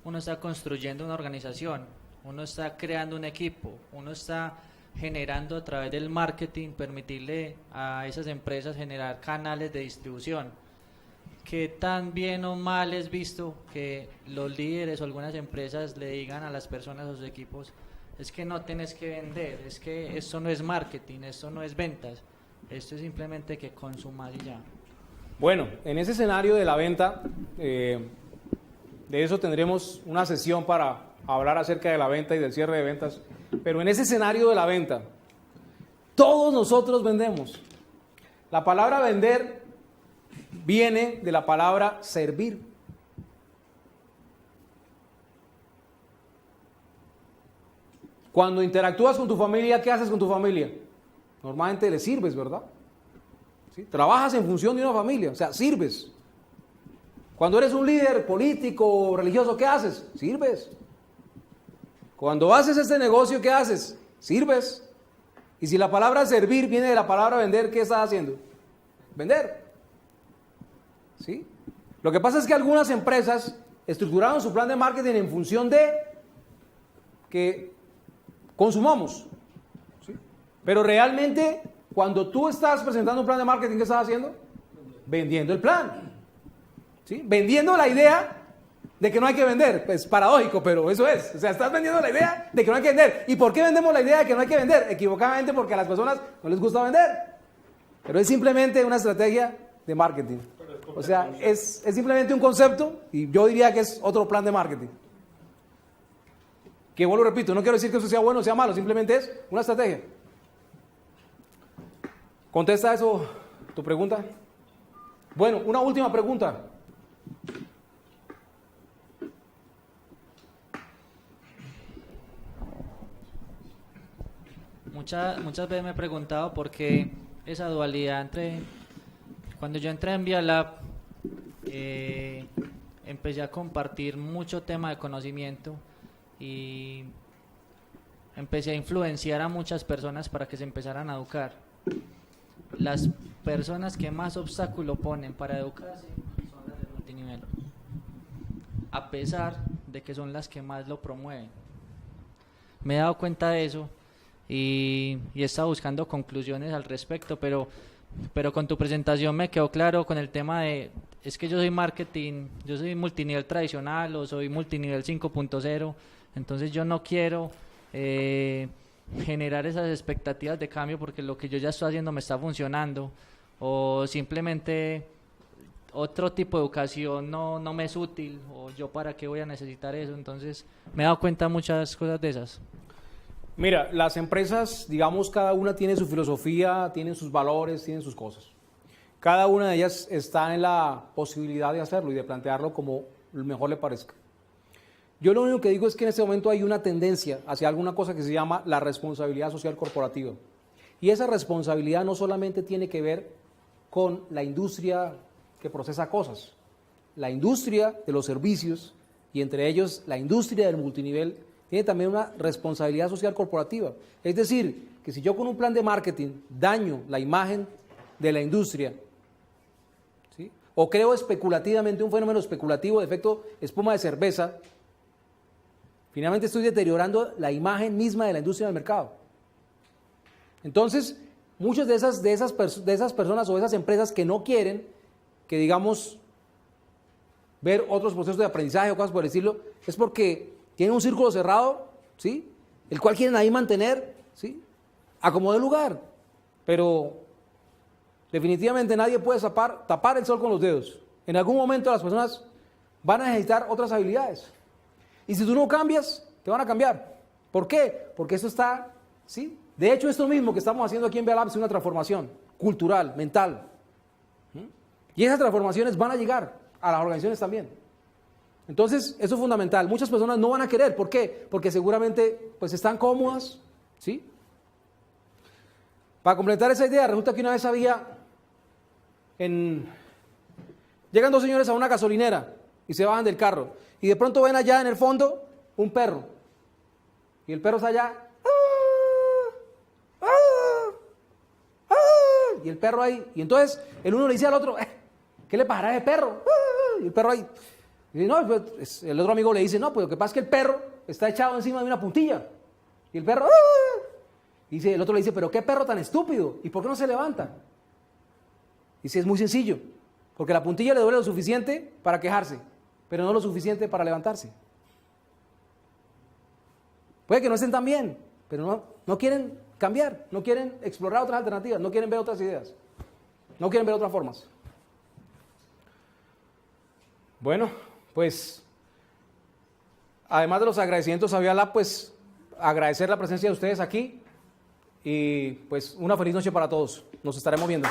uno está construyendo una organización, uno está creando un equipo, uno está generando a través del marketing, permitirle a esas empresas generar canales de distribución. ¿Qué tan bien o mal es visto que los líderes o algunas empresas le digan a las personas, a sus equipos: es que no tienes que vender, es que esto no es marketing, esto no es ventas, esto es simplemente que consumas y ya? Bueno, en ese escenario de la venta, de eso tendremos una sesión para hablar acerca de la venta y del cierre de ventas, pero en ese escenario de la venta, todos nosotros vendemos. La palabra vender viene de la palabra servir. Cuando interactúas con tu familia, ¿qué haces con tu familia? Normalmente le sirves, ¿verdad? ¿Sí? Trabajas en función de una familia, o sea, sirves. Cuando eres un líder político o religioso, ¿qué haces? Sirves. Cuando haces este negocio, ¿qué haces? Sirves. Y si la palabra servir viene de la palabra vender, ¿qué estás haciendo? Vender. ¿Sí? Lo que pasa es que algunas empresas estructuraron su plan de marketing en función de que consumamos. ¿Sí? Pero realmente, cuando tú estás presentando un plan de marketing, ¿qué estás haciendo? Vendiendo el plan. ¿Sí? Vendiendo la idea de que no hay que vender. Pues paradójico, pero eso es. O sea, estás vendiendo la idea de que no hay que vender. ¿Y por qué vendemos la idea de que no hay que vender? Equivocadamente porque a las personas no les gusta vender. Pero es simplemente una estrategia de marketing. O sea, es simplemente un concepto y yo diría que es otro plan de marketing. Que vuelvo y repito, no quiero decir que eso sea bueno o sea malo, simplemente es una estrategia. ¿Contesta eso tu pregunta? Bueno, una última pregunta. Muchas veces me he preguntado por qué esa dualidad entre... Cuando yo entré en ViaLab, empecé a compartir mucho tema de conocimiento y empecé a influenciar a muchas personas para que se empezaran a educar. Las personas que más obstáculo ponen para educarse son las de multinivel, a pesar de que son las que más lo promueven. Me he dado cuenta de eso y he estado buscando conclusiones al respecto, pero con tu presentación me quedó claro con el tema de, es que yo soy marketing, yo soy multinivel tradicional o soy multinivel 5.0, entonces yo no quiero generar esas expectativas de cambio porque lo que yo ya estoy haciendo me está funcionando, o simplemente otro tipo de educación no me es útil, o yo para qué voy a necesitar eso. Entonces me he dado cuenta de muchas cosas de esas. Mira, las empresas, digamos, cada una tiene su filosofía, tienen sus valores, tienen sus cosas. Cada una de ellas está en la posibilidad de hacerlo y de plantearlo como mejor le parezca. Yo lo único que digo es que en este momento hay una tendencia hacia alguna cosa que se llama la responsabilidad social corporativa. Y esa responsabilidad no solamente tiene que ver con la industria que procesa cosas. La industria de los servicios y entre ellos la industria del multinivel tiene también una responsabilidad social corporativa. Es decir, que si yo con un plan de marketing daño la imagen de la industria, ¿sí?, o creo especulativamente un fenómeno especulativo de efecto espuma de cerveza, finalmente estoy deteriorando la imagen misma de la industria del mercado. Entonces, muchas de esas personas o de esas empresas que no quieren que, digamos, ver otros procesos de aprendizaje o cosas por el estilo, es porque tienen un círculo cerrado, ¿sí?, el cual quieren ahí mantener, ¿sí?, a como dé lugar. Pero definitivamente nadie puede tapar el sol con los dedos. En algún momento las personas van a necesitar otras habilidades. Y si tú no cambias, te van a cambiar. ¿Por qué? Porque esto está, ¿sí? De hecho, esto mismo que estamos haciendo aquí en Vea Lab es una transformación cultural, mental. Y esas transformaciones van a llegar a las organizaciones también. Entonces, eso es fundamental. Muchas personas no van a querer. ¿Por qué? Porque seguramente pues están cómodas, ¿sí? Para completar esa idea, resulta que una vez llegan dos señores a una gasolinera y se bajan del carro. Y de pronto ven allá en el fondo un perro. Y el perro está allá. Y el perro ahí. Y entonces el uno le dice al otro, ¿qué le pasará a ese perro? Y el perro ahí. Y dice, no, pues, el otro amigo le dice, no, pues lo que pasa es que el perro está echado encima de una puntilla. Y el perro, y el otro le dice, pero qué perro tan estúpido. ¿Y por qué no se levanta? Dice, es muy sencillo. Porque la puntilla le duele lo suficiente para quejarse, pero no lo suficiente para levantarse. Puede que no estén tan bien, pero no quieren cambiar, no quieren explorar otras alternativas, no quieren ver otras ideas, no quieren ver otras formas. Bueno, pues, además de los agradecimientos a Vea Lab, pues, agradecer la presencia de ustedes aquí y, pues, una feliz noche para todos. Nos estaremos viendo.